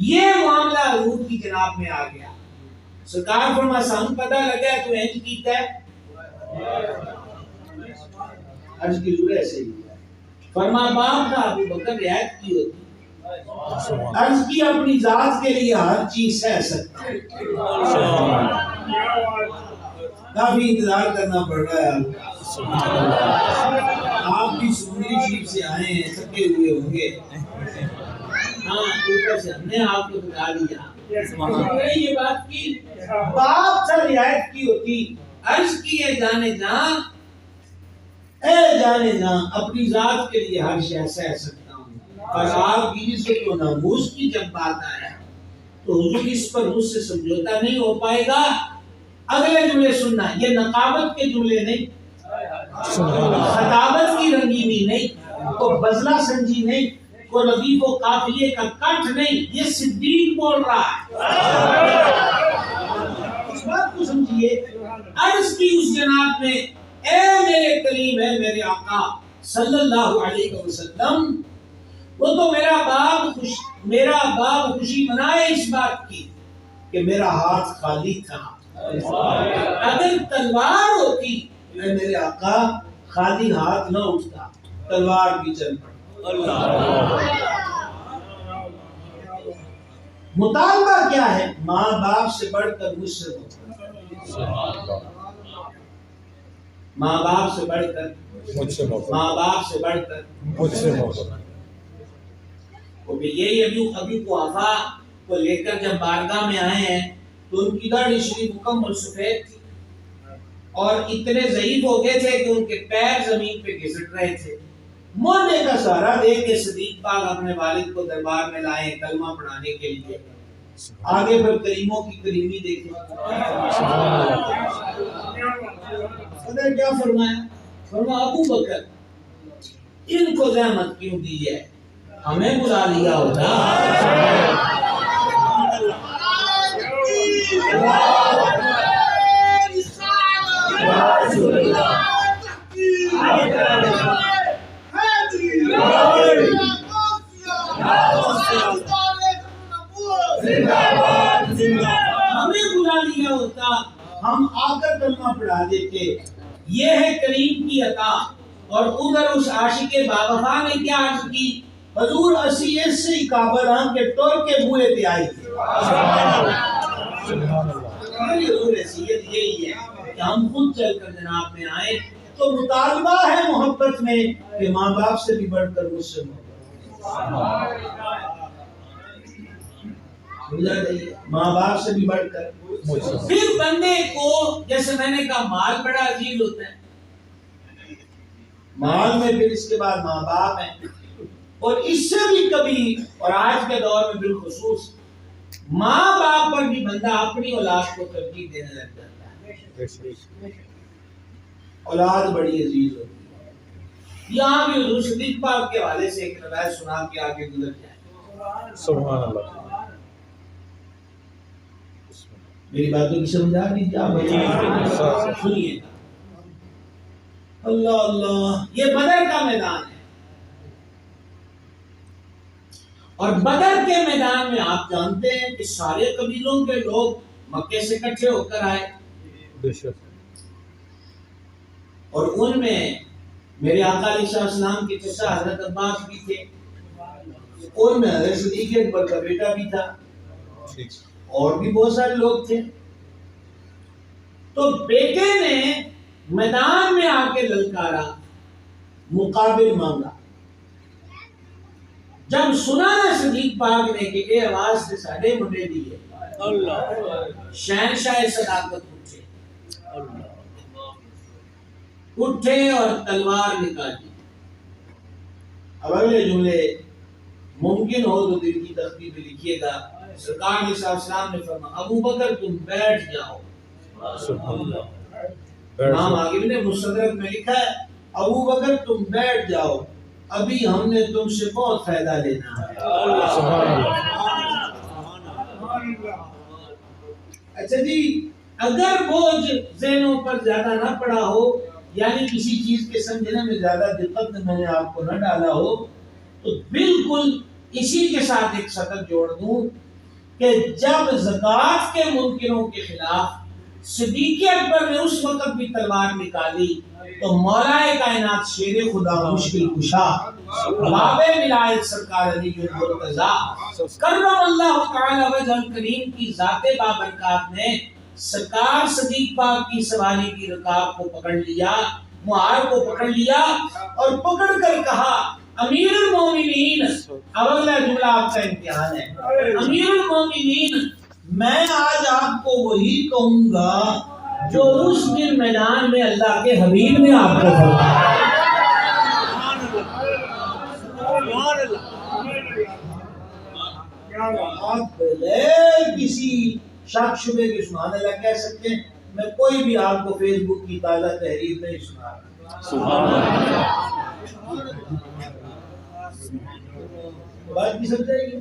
یہ معاملہ حضور کی جناب میں آ گیا، سرکار فرما سان پتہ لگا تو انج کیتا ہے، عرض کی ضرورت ایسے ہی فرما باپ کا ابو بکر رعایت کی ہوتی، عرض کی اپنی ذات کے لیے ہر چیز سہ سکتا ہے، کافی انتظار کرنا پڑ رہا ہے آپ بھی سنی شریف سے آئے ہیں، تھکے ہوئے ہوں گے. ہاں اوپر سے ہم نے آپ کو بتا دیا. یہ بات کی بات تھا رعایت کی ہوتی. عرض کیے جانے جہاں اے جانے جہاں اپنی ذات کے لیے ہر شے سہ سکتا ہوں، اور آپ کی عزت و ناموس کی جب بات آیا تو حضور اس پر مجھ سے سمجھوتا نہیں ہو پائے گا. اگلے جملے سننا، یہ نقابت کے جملے نہیں، خطابت کی رنگینی نہیں، کو بزلہ سنجی نہیں، کو ردیف و قافیے کا کٹ نہیں، یہ صدیق بول رہا ہے. اس بات کو سمجھیے. عرض کی اس جناب نے اے میرے کریم ہے میرے آقا صلی اللہ علیہ وسلم، وہ تو میرا باپ خوشی منائے اس بات کی کہ میرا ہاتھ خالی تھا. اگر تلوار ہوتی میں میرے آقا خالی ہاتھ نہ اٹھتا، تلوار بھی چل پڑتا. مطالبہ کیا ہے؟ ماں باپ سے بڑھ کر مجھ سے محبت، ماں باپ سے بڑھ کر مجھ سے محبت، ماں باپ سے بڑھ کر مجھ سے محبت. یہی ابھی قحافہ کو لے کر جب بارگاہ میں آئے ہیں تو ان کی داڑھی شریف مکمل سفید تھی اور اتنے ضعیف ہو گئے تھے کہ ان کے پیر زمین پہ گھسٹ رہے تھے. مونے کا سہارا دے کے صدیق پاک اپنے والد کو دربار میں لائے کلمہ پڑھانے کے لیے. آگے پھر کریموں کی کریمی دیکھیں. کیا فرمایا؟ فرمایا ابو بکر ان کو زحمت کیوں دی ہے، ہمیں بلا لیا ہوتا. ہمیں بلا لیا ہوتا، ہم آ کر کلمہ پڑھا دیتے. یہ ہے کریم کی عطا. اور ادھر اس عاشق باوفا نے کیا عرض کی؟ حضور اسی ایسے ہی کعبہ ہاں کے ٹور کے بوئے پہ آئی. حضور حیثیت یہی ہے کہ ہم خود چل کر جناب میں آئے. تو مطالبہ ہے محبت میں کہ ماں باپ سے بھی بڑھ کر مجھ سے محبت، ماں باپ سے بھی بڑھ کر. پھر بندے کو جیسے میں نے کہا مال بڑا عزیز ہوتا ہے، مال میں پھر اس کے بعد ماں باپ ہیں، اور اس سے بھی کبھی اور آج کے دور میں بالخصوص ماں باپ پر بھی بندہ اپنی اولاد کو ترجیح دینے لگ جاتا ہے. اولاد بڑی عزیز ہوتی ہے. یہاں بھی حضور صدیق پاک کے حوالے سے ایک روایت سنا کے آگے گزر جائے. سبحان اللہ. میری باتوں کی سمجھ آ رہی ہے آپ سنیے. اللہ اللہ، یہ بدر کا میدان ہے اور بدر کے میدان میں آپ جانتے ہیں کہ سارے قبیلوں کے لوگ مکے سے اکٹھے ہو کر آئے، اور ان میں میرے آقا علیہ السلام کے چچا حضرت عباس بھی تھے، ان میں حضرت صدیق اکبر کا بیٹا بھی تھا، اور بھی بہت سارے لوگ تھے. تو بیٹے نے میدان میں آ کے للکارا، مقابل مانگا. جب سنا نا صدیق پاک نے کہ اے آواز سے ساڑھے منڈے دیئے، شہنشاہ صداقت اٹھے اور تلوار نکالی. اب اگلے جملے ممکن ہو تو دل کی تختی پہ لکھیے گا. سرکار علیہ السلام نے فرمایا ابو بکر تم بیٹھ جاؤ. امام حاکم نے مستدرک میں لکھا ہے ابو بکر تم بیٹھ جاؤ، ابھی ہم نے تم سے بہت فائدہ لینا ہے. اچھا جی، اگر بوجھ ذہنوں پر زیادہ نہ پڑا ہو، یعنی کسی چیز کے سمجھنے میں زیادہ دقت میں نے آپ کو نہ ڈالا ہو، تو بالکل اسی کے ساتھ ایک سطر جوڑ دوں کہ جب زکوٰۃ کے منکروں کے خلاف صدیق اکبر نے اس وقت بھی تلوار نکالی تو مولا کائنات شیر خدا مشکل کشا باب ولایت سرکار علی المرتضیٰ کرم اللہ تعالی وجہ کریم کی ذات بابرکات نے سرکار صدیق پاک کی سواری کی رکاب کو پکڑ لیا، معار کو پکڑ لیا اور پکڑ کر کہا امیر المومنین، اب اگلا جملہ آپ کا امتحان ہے، امیر المومنین میں آج آپ کو وہی کہوں گا جو اس دن میدان میں اللہ کے حبیب نے آپ کو فرمایا۔ آپ بغیر کسی شک شبے کے سبحان اللہ کہہ سکتے ہیں، میں کوئی بھی آپ کو فیس بک کی تازہ تحریر نہیں سنا رہا۔ سبحان اللہ۔ بات کی سمجھائیے،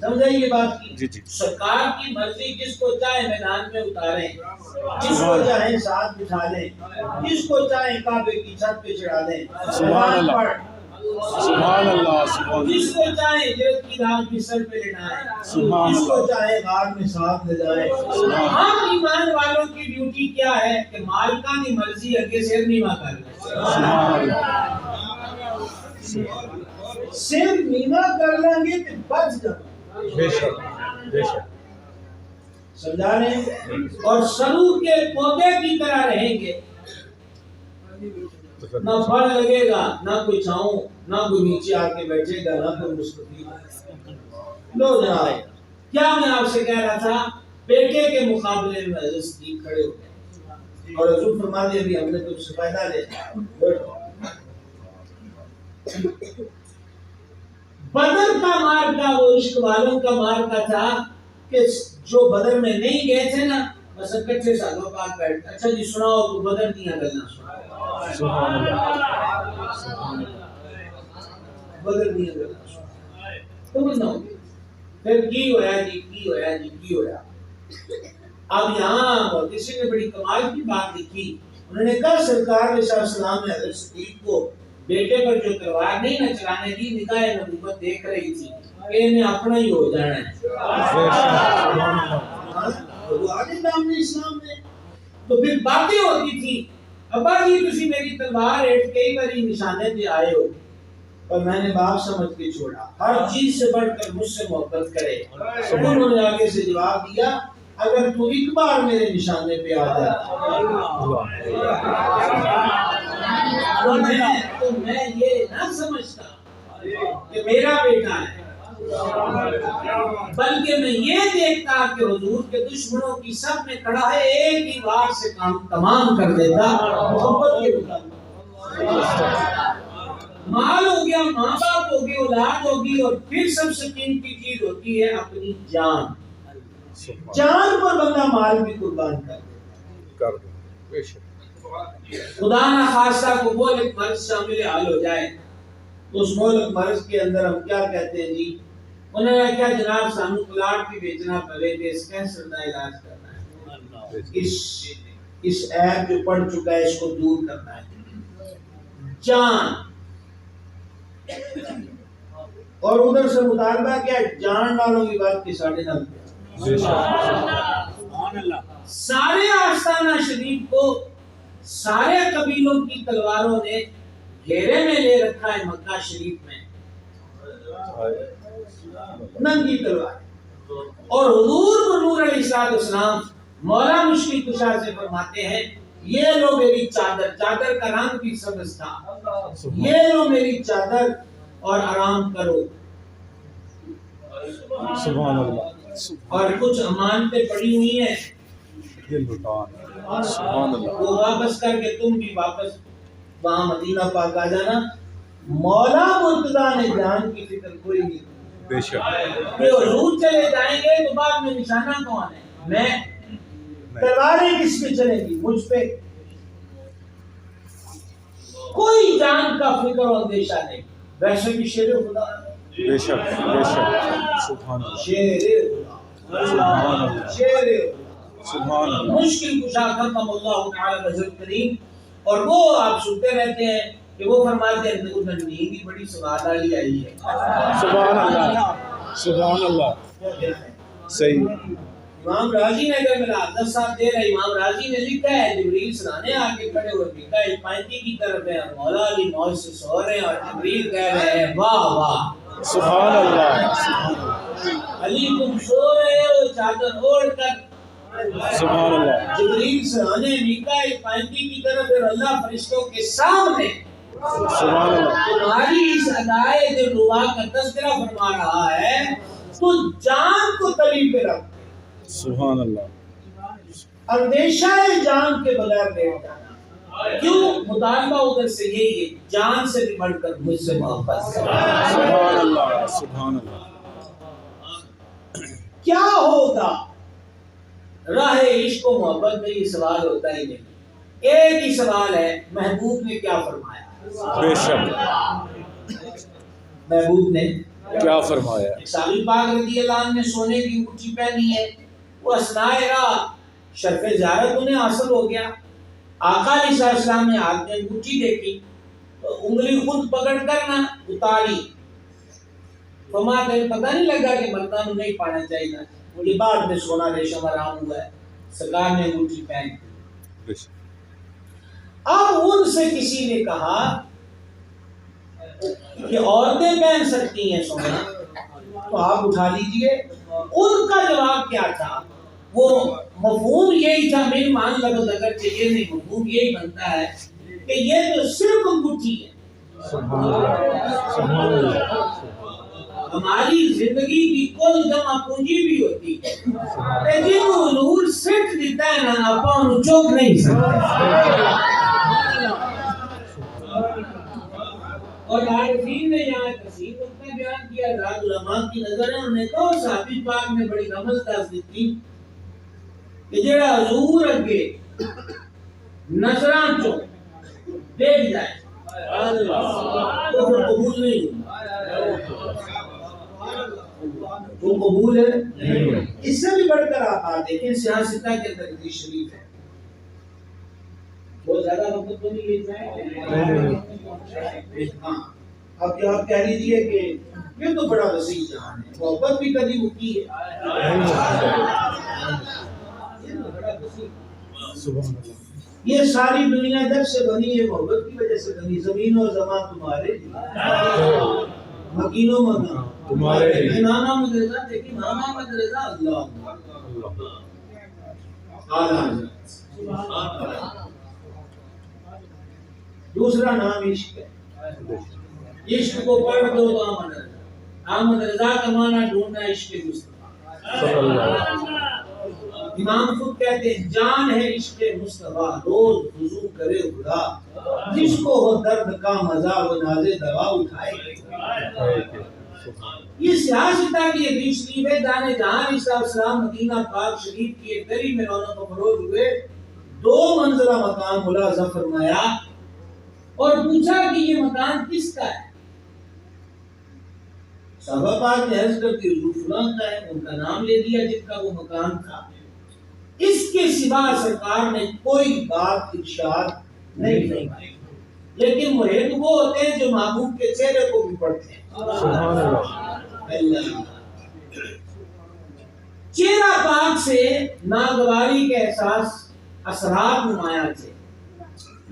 سمجھائیے بات کی۔ جی جی۔ سرکار کی مرضی، جس کو چاہے میدان میں اتاریں، جس کو چاہے ساتھ بٹھا لیں، جس کو چاہے کعبے کی چھت پہ چڑھا دیں، سبحان اللہ، سبحان اللہ، سبحان جس کو چاہے جلد کی داغ کی سر پہ لٹائیں، سبحان جس کو اللہ، چاہے غار میں ساتھ لے جائیں۔ ہم ایمان والوں کی ڈیوٹی کیا ہے کہ مالکہ کی مرضی اگے سیر نیما کر لیں، سبحان اللہ، سیر نیما کر لیں گے تو بچ جائیں، بے شک بے شک، سمجھا رہے ہیں، اور سرو کے پودے کی طرح رہیں گے، نہ پھل لگے گا، نہ کوئی چھاؤں، نہ کوئی نیچے آ کے بیٹھے گا، نہ کوئی مستفید۔ لو جناب، کیا میں آپ سے کہہ رہا تھا، بیٹے کے مقابلے میں حضرت صدیق کھڑے ہو گئے اور حضور فرما دیا بھی ہم نے تم سے فائدہ لے بدر کا مارکا وہ عشق والوں کا مارکا تھا کہ جو بدر میں نہیں گئے تھے نا، بس کچھے سالوں بعد بیٹھ، اچھا جی سناؤ تو بدر دیا گلنا سناؤ، سبحان اللہ، بدل دیا گلنا سناؤ، تم نہ ہوگی پھر کی ہویا جی، کی ہویا جی، کی ہویا۔ اب یہاں کسی نے بڑی کمال کی بات لکھی، انہوں نے کہا سرکار علیہ السلام نے حضرت صدیق کو بیٹے پر جو تلوار نہیں نہ چلانے دی، نگاہ نبوت دیکھ رہی تھی کہ انہیں اپنا ہی ہو جانا ہے، وہ آگے نام نے اسلام میں۔ تو پھر باتیں ہوتی تھی، ابا جی تسی میری تلوار ایٹ کئی باری نشانے پہ آئے ہو، اور میں نے باپ سمجھ کے چھوڑا، ہر چیز سے بڑھ کر مجھ سے محبت کرے۔ انہوں نے آگے سے جواب دیا اگر تو ایک بار میرے نشانے پہ آ جاتا تو میں یہ نہ سمجھتا کہ میرا بیٹا ہے، بلکہ میں یہ دیکھتا کہ حضور کے دشمنوں کی سب میں کڑا ہے، ایک ہی بار سے کام تمام کر دیتا۔ محبت کے مطابق مال ہو گیا، ماں باپ ہو گئے، اولاد ہوگی، اور پھر سب سے قیمتی چیز ہوتی ہے اپنی جان۔ جان پر بندہ مال بھی قربان کر دے، بے شک۔ خدا نہ خاصہ کو مہلک مرض شامل حال ہو جائے تو اس مہلک مرض کے اندر ہم کیا کہتے ہیں جی، انہوں نے کیا جناب سانو پلاٹ بھی بیچنا پڑے گا، اس کینسر کا علاج کرنا ہے، اس عیب جو پڑ چکا ہے اس کو دور کرنا ہے، جان۔ اور ادھر سے مطالبہ کیا، جان والوں کی بات کی ساڑھے نال سارے آستانہ شریف کو سارے قبیلوں کی تلواروں نے گھیرے میں لے رکھا ہے، مکہ شریف میں ننگی تلوار، اور حضور نور علیہ السلام مولا مشکل کشا سے فرماتے ہیں یہ لو میری چادر، چادر کا رنگ بھی سبز تھا، یہ لو میری چادر اور آرام کرو، سبحان اللہ، اور کچھ امانتیں پڑی ہوئی ہیں دل لٹان، سبحان اللہ، وہ واپس کر کے تم بھی واپس وہاں مدینہ پاک آ جانا۔ مولا مرتضیٰ نے جان کی فکر کوئی نہیں کی، بے شک، کہ حضور چلے جائیں گے تو بعد میں نشانہ کون ہے، میں، تلواریں کس پہ چلے گی، مجھ پہ، کوئی جان کا فکر و اندیشہ نہیں۔ ویسے بھی شیر خدا، بے شک، بے شک، سبحان اللہ، شیر خدا، سبحان اللہ، شیر خدا، سبحان اللہ، مشکل کشا ختم اللہ تعالی بذل کریم۔ اور وہ آپ سنتے رہتے ہیں کہ وہ فرماتے ہیں کہ ادھر نیند ہی بڑی سواد والی آئی ہے، سبحان اللہ، سبحان اللہ، صحیح، امام راضی نے اگر میرا 10 سال دے رہا، امام راضی نے لکھا ہے جبریل سرانے آ کے کھڑے ہوئے، لکھا ہے 35 کی طرف ہے، مولا علی موج سے سو رہے ہیں اور جبریل کہہ رہے ہیں واہ واہ، سبحان اللہ، سبحان اللہ، علی تم سو رہے ہو چادر اوڑھ کر، سبحان اللہ جبریل سے آنے میکائیل پائنتی کی طرف پھر اللہ فرشتوں کے سامنے سبحان اللہ تمہاری اس ادائے جو روا کا تذکرہ فرما رہا ہے تو جان کو تلی پہ رکھ، سبحان اللہ اندیشہ جان کے بغیر بیٹھ جانا، کیوں؟ مطالبہ ادھر سے یہی ہے، جان سے بھی بڑھ کر مجھ سے محبت کرو۔ سبحان اللہ سبحان اللہ کیا ہوگا راہ عشق و محبت میں؟ یہ سوال ہوتا ہی نہیں، ایک ہی سوال ہے، محبوب نے کیا فرمایا؟ بے شک محبوب نے کیا فرمایا؟ صحابی پاک رضی اللہ عنہ نے سونے کی انگوٹھی پہنی ہے، وہ اثناء راہ شرف زیارت انہیں حاصل ہو گیا، آقا علیہ السلام نے ہاتھ میں انگوٹھی دیکھی تو انگلی خود پکڑ کر نہ اتاری، فرماتے ہیں پتہ نہیں لگا کہ مردان نہیں پانا چاہیے، مجھے بعد میں سونا ریشم آرام ہوا ہے، سرکار نے انگوٹھی پہن دی۔ اب ان سے کسی نے کہا کہ عورتیں پہن سکتی ہیں سونا، تو آپ اٹھا لیجئے۔ ان کا جواب کیا تھا؟ وہ مفہوم یہی تھا، میری مان لگو اگر چاہیے نہیں، مفہوم یہی بنتا ہے کہ یہ تو صرف انگوٹھی ہے، ہماری زندگی کی کل جمع پونجی بھی ہوتی ہے، لیکن وہ حضور سٹ دیتا ہے نا، آپ انہوں چوک نہیں سکتے۔ اور عارفین نے یہاں کثیر نقطہ بیان کیا، حضرات علماء کی نظر ہے، انہوں نے کہا صحابی پاک نے بڑی رمز دس دیتی کہ جڑا حضور اگے نظراں چوں دیکھ جائے تو پھر قبول نہیں ہوگا، وہ قبول ہے۔ اس سے بھی بڑھ کر آپ دیکھیں سیاستہ کے اندر حدیث شریف ہے، بہت زیادہ وقت تو نہیں لیتا ہے، ہاں اب کیا آپ کہہ لیجیے کہ یہ تو بڑا وسیع جہان ہے، محبت بھی کبھی ہوتی ہے، یہ ساری دنیا جب سے بنی ہے محبت کی وجہ سے بنی، زمین و زمان تمہارے مکین و مکان تمہارے، امام احمد رضا دیکھیں، امام احمد رضا اللہ اعلیٰ۔ دوسرا نام عشق ہے، عشق کو پڑھ دو تو احمد رضا، احمد رضا کا معنی ڈھونڈنا عشق مصطفیٰ۔ امام خود کہتے ہیں جان ہے عشق مصطفیٰ، روز وضو کرے خدا، جس کو ہو درد کا مزہ وہ ناز دوا اٹھائے۔ یہ سیاستہ کی حدیث شریف ہے، دانے جہاں عیسیٰ علیہ السلام مدینہ پاک شریف کی ایک گلی میں رونق و فروغ ہوئے، 2 منزلہ مکان ملاحظہ فرمایا اور پوچھا کہ یہ مکان کس کا ہے؟ صحابہ پاک نے عرض کر دی حضور فلاں کا ہے، ان کا نام لے دیا جن کا وہ مکان تھا۔ اس کے سوا سرکار نے کوئی بات ارشاد نہیں فرمائی، لیکن محب وہ ہوتے ہیں جو محبوب کے چہرے کو بھی پڑھتے ہیں۔ اللہ چہرہ پاک سے ناگواری کے احساس اثرات نمایاں تھے۔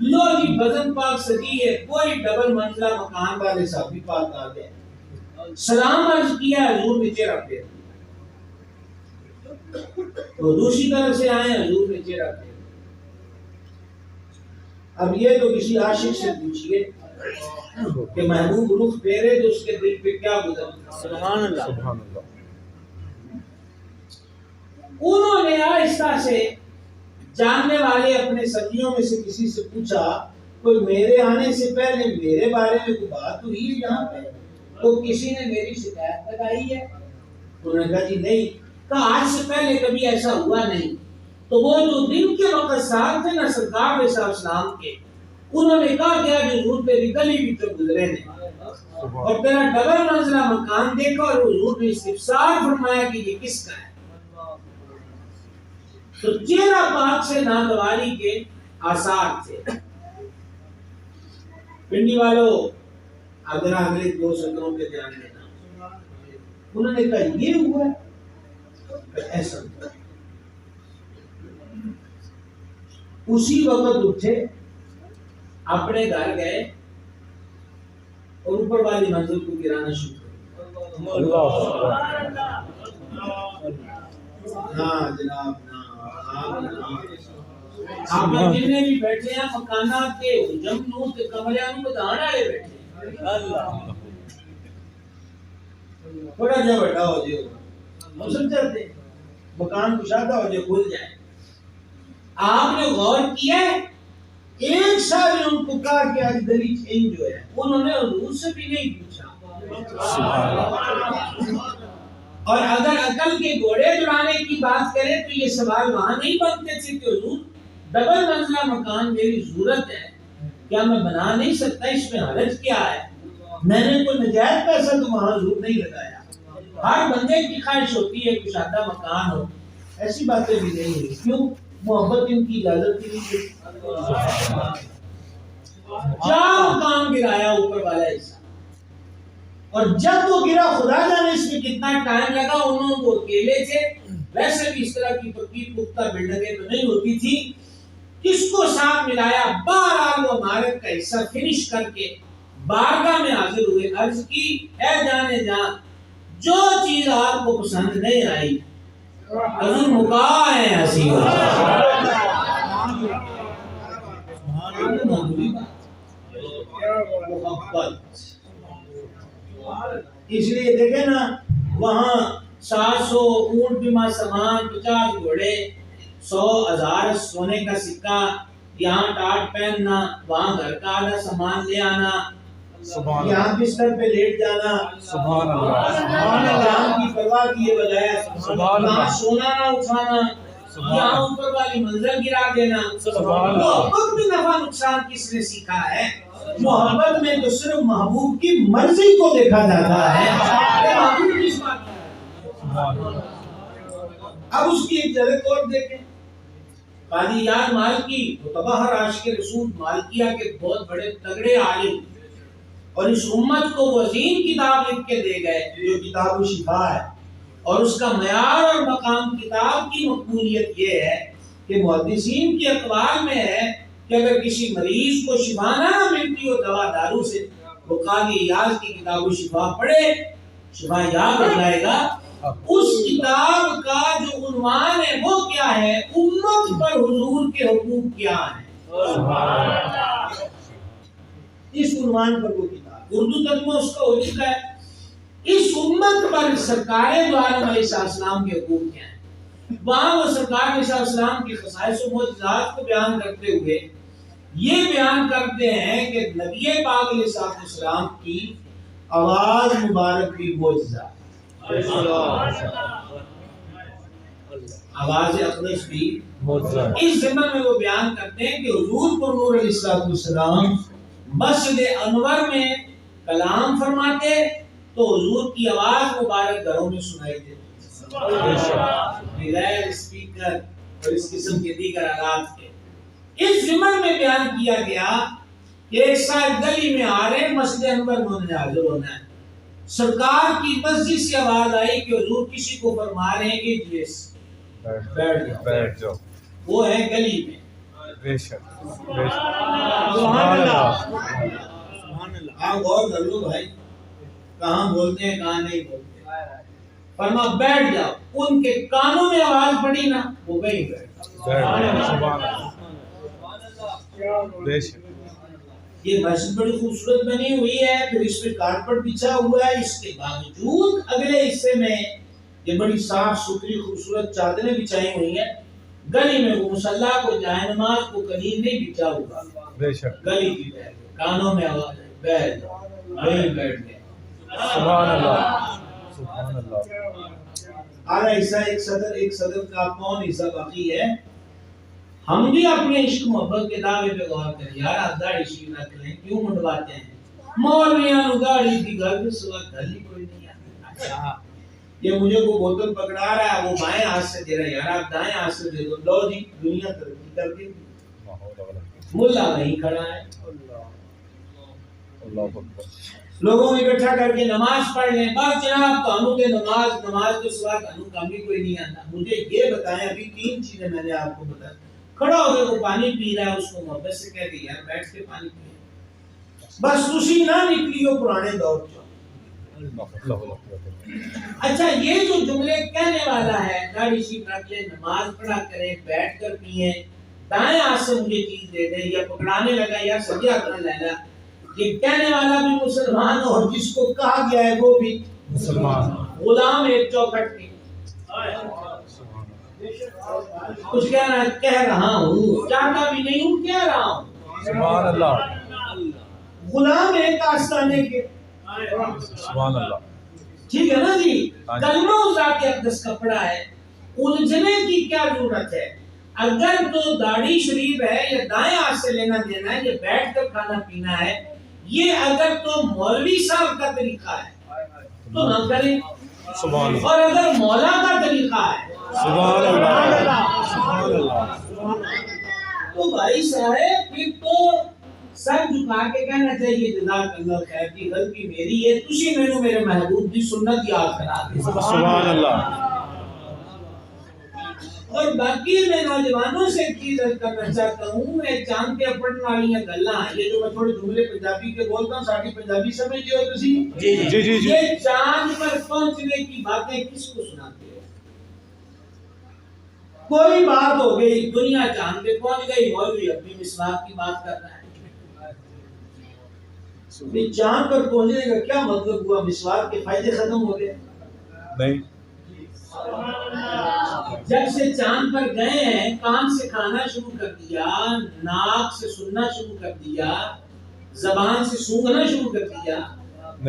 لو جی بزن پاک سجی ہے، کوئی ڈبل منزلہ مکان والے صحابی پاک آ گئے، سلام عرض کیا، حضور نے چہرہ پھیر تو دوسری طرف سے آئے، حضور نے چہرہ پھیر۔ اب یہ تو کسی عاشق سے پوچھئے کہ محبوب رخ پھیرے تو اس کے دل پہ کیا گزرتا؟ سبحان اللہ۔ انہوں نے آہستہ سے جاننے والے اپنے سنگیوں میں سے کسی سے پوچھا کوئی میرے آنے سے پہلے میرے بارے میں کوئی بات ہوئی ہے یہاں پہ؟ تو کسی نے میری شکایت لگائی ہے؟ انہوں نے کہا جی نہیں۔ کہا آج سے پہلے کبھی ایسا ہوا نہیں؟ تو وہ جو دن کے وقت ساتھ تھے نا سرکار علیہ السلام کے، انہوں نے کہا کہ آج حضور تیری گلی بھی تو گزرے نے اور تیرا ڈبل منزلہ مکان دیکھا اور حضور نے استفسار فرمایا کہ یہ کس کا ہے؟ تو چہرہ پاک سے ناگواری کے آثار تھے۔ پنڈی والوں اگر اگلے 2 سطروں پہ دھیان دینا، انہوں نے کہا یہ ہوا ہے ایسا، اسی وقت اٹھے، اپنے گھر گئے اور اوپر والی منزل کو گرانا شروع کیا۔ ہاں جناب، آپ جتنے بھی بیٹھے ہیں مکانات کے حجم نو تے کمریاں نو بدھان والے بیٹھے اللہ تھوڑا جا بڑا ہو جائے ہم سمجھتے مکان کشادہ ہو جائے کھل جائے. آپ نے غور کیا ہے ایک سال ان کو کہا کہ آج دلی چینج ہوا ہے, انہوں نے حضور سے بھی نہیں پوچھا. اور اگر عقل کے گھوڑے دوڑانے کی بات کریں تو یہ سوال وہاں نہیں بنتے تھے کہ حضور ڈبل منزلہ مکان میری ضرورت ہے, کیا میں بنا نہیں سکتا, اس میں حرج کیا ہے, میں نے کوئی نجائز پیسہ تو وہاں ضرور نہیں لگایا. ہر بندے کی خواہش ہوتی ہے کشادہ مکان ہو, ایسی باتیں بھی نہیں ہوئی. کیوں؟ محبت ان کی اجازت کی نہیں. کیا مکان گرایا اوپر والا حصہ, اور جب وہ گرا خدا جانے اس میں کتنا ٹائم لگا. انہوں وہ اکیلے تھے, ویسے بھی اس طرح کی پکی پختہ بلڈنگیں تو نہیں ہوتی تھی. کس کو ساتھ ملایا, بہرحال وہ عمارت کا حصہ فنش کر کے بارگاہ میں حاضر ہوئے. عرض کی اے جانے جان, جو چیز آپ کو پسند نہیں آئی حضور مکاہ ہے ہنسی ہو. اس لیے دیکھیں نا وہاں 700 اونٹ بیمہ سامان, 50 گھوڑے, 100,000 سونے کا سکہ, یہاں ٹاٹ پہننا, وہاں گھر کا آدھا سامان لے آنا, یہاں بستر پہ لیٹ جانا, سبحان اللہ, سبحان اللہ کی پرواہ کیے بغیر, سبحان اللہ, سونا نہ اٹھانا, یہاں اوپر والی منزل گرا دینا. سبحان اللہ. محبت میں نفع نقصان کس نے سیکھا ہے؟ محبت میں تو صرف محبوب کی مرضی کو دیکھا جاتا ہے. محبوب کس بات ہے؟ اب اس کی ایک جھلک اور دیکھیں. قاضی یاد مالکی متبحر عاشق رسول مالکیہ کے بہت بڑے تگڑے عالم, اور اس امت کو وہ عظیم کتاب لکھ کے دے گئے جو کتاب شفا ہے. اور اس کا معیار اور مقام کتاب کی مقبولیت یہ ہے کہ محدثین کے اقوال میں ہے کہ اگر کسی مریض کو شفا نہ ملتی ہو دوا دارو سے, وہ قاضی ایاز کی کتاب شفا پڑھے, شفا یاب ہو جائے گا. اس کتاب کا جو عنوان ہے وہ کیا ہے؟ امت پر حضور کے حقوق کیا ہیں. اس عنوان پر وہ کتاب, اردو ترجمہ اس کا ہو چکا ہے. اس امت پر سرکار دو عالم علیہ السلام کے حقوق کیا ہیں. وہاں وہ سرکار علیہ السلام کی خصائص و معجزات کو بیان کرتے ہوئے یہ بیان کرتے ہیں کہ نبی پاک علیہ السلام کی آواز مبارک بھی معجزہ, آواز اقدس بھی معجزہ. اس ضمن میں وہ بیان کرتے ہیں کہ حضور پر نور علیہ السلام مسجد انور میں کلام فرماتے تو حضور کی آواز مبارک گھروں میں سنائی دیتی بغیر اسپیکر اور اس قسم کے دیگر آلات کے. اس ضمن میں بیان کیا گیا کہ ایک صاحب گلی میں آ رہے مسجد انور میں حاضر ہونا ہے. سرکار کی مسجد سے آواز آئی کہ حضور کسی کو فرما رہے ہیں کہ اجلس, بیٹھ جاؤ. وہ ہے گلی میں. بے شک, سبحان اللہ. آپ غور کر لو بھائی, کہاں بولتے ہیں کہاں نہیں بولتے. فرما بیٹھ جاؤ. ان کے کانوں میں آواز پڑی نا, وہ وہیں بیٹھ. بے شک. یہ مسجد بڑی خوبصورت بنی ہوئی ہے, پھر اس پہ کارپٹ بچھا ہوا ہے. اس کے باوجود اگلے حصے میں یہ بڑی صاف ستھری خوبصورت چادریں بچھائی ہوئی ہیں. گلی میں وہ مصلی کو جائے نماز کو قلیل نہیں بچھا ہوا. بے شک. گلی کی بیٹھ, کانوں میں آواز ہے, بیٹھ جاؤ, وہیں بیٹھ گئے. سبحان اللہ, سبحان اللہ. آدھا حصہ ایک صدر کا کون حصہ باقی ہے. ہم بھی اپنے عشق محبت کے دعوے پہ غور کریں. یار آپ داڑھی شریف رکھ لیں, کیوں منڈواتے ہیں؟ مولویاں نو داڑھی کی گھر میں سوا گھر ہی کوئی نہیں آتا. اچھا یہ مجھے کو بوتل پکڑا رہا ہے, وہ بائیں ہاتھ سے دے رہا ہے, یار آپ دائیں ہاتھ سے دے دو. لو جی دنیا ترقی کر گئی. ملا نہیں کھڑا ہے. اللہ اکبر. لوگوں کو اکٹھا کر کے نماز پڑھ لیں. بس جناب تانوں کے نماز کے سوا تانوں کام بھی کوئی نہیں آتا. مجھے یہ بتائیں, ابھی 3 چیزیں میں نے آپ کو بتایا. کھڑا ہو کے وہ پانی پی رہا ہے, اس کو محبت سے کہہ دیا یار بیٹھ کے پانی پی. بس اسی نہ نکلی ہو پرانے دور سے. اچھا یہ جو جملے کہنے والا ہے داڑھی شریف رکھ لیں نماز پڑھا کریں بیٹھ کر پیئیں دائیں ہاتھ سے مجھے چیز دے دیں یا پکڑانے لگا یا سجا کر لینا یہ کہنے والا بھی مسلمان اور جس کو کہا گیا ہے وہ بھی مسلمان غلام ایک چوکھٹ کی کچھ کہہ رہا ہوں چاہتا بھی نہیں ہوں کہہ رہا ہوں سبحان اللہ غلام ایک آستانے کے سبحان اللہ ٹھیک ہے نا جی کلمہ ذات اقدس کا پڑھا ہے الجھنے کی کیا ضرورت ہے اگر تو داڑھی شریف ہے یا دائیں ہاتھ سے لینا دینا ہے یا بیٹھ کر کھانا پینا ہے یہ اگر تو مولوی صاحب کا طریقہ ہے تو نہ کریں سبحان اللہ اور اگر مولا کا طریقہ ہے سبحان اللہ سبحان اللہ تو بھائی صاحب پھر تو سر جھکا کے کہنا چاہیے جزاک اللہ خیر کی غلطی میری ہے تسی مینوں میرے محبوب دی سنت یاد کرا دے سبحان اللہ اور باقی میں نوجوانوں سے ایک چیز عرض کرنا چاہتا ہوں میں چاند کے پڑھنے والی گلاں یہ جو میں تھوڑے جملے پنجابی کے بولتا ہوں ساری پنجابی سمجھتے ہو تسی جی جی جی یہ چاند پر پہنچنے کی باتیں کس کو سناتے ہو کوئی بات ہو گئی دنیا چاند پہ پہنچ گئی مولوی اپنی مسواک کی بات کر رہا ہے چاند پر پہنچنے کا کیا مطلب ہوا مسواک کے فائدے ختم ہو گئے نہیں جب سے چاند پر گئے ہیں کان سے کھانا شروع کر دیا ناک سے سننا شروع کر دیا زبان سے سونگھنا شروع کر دیا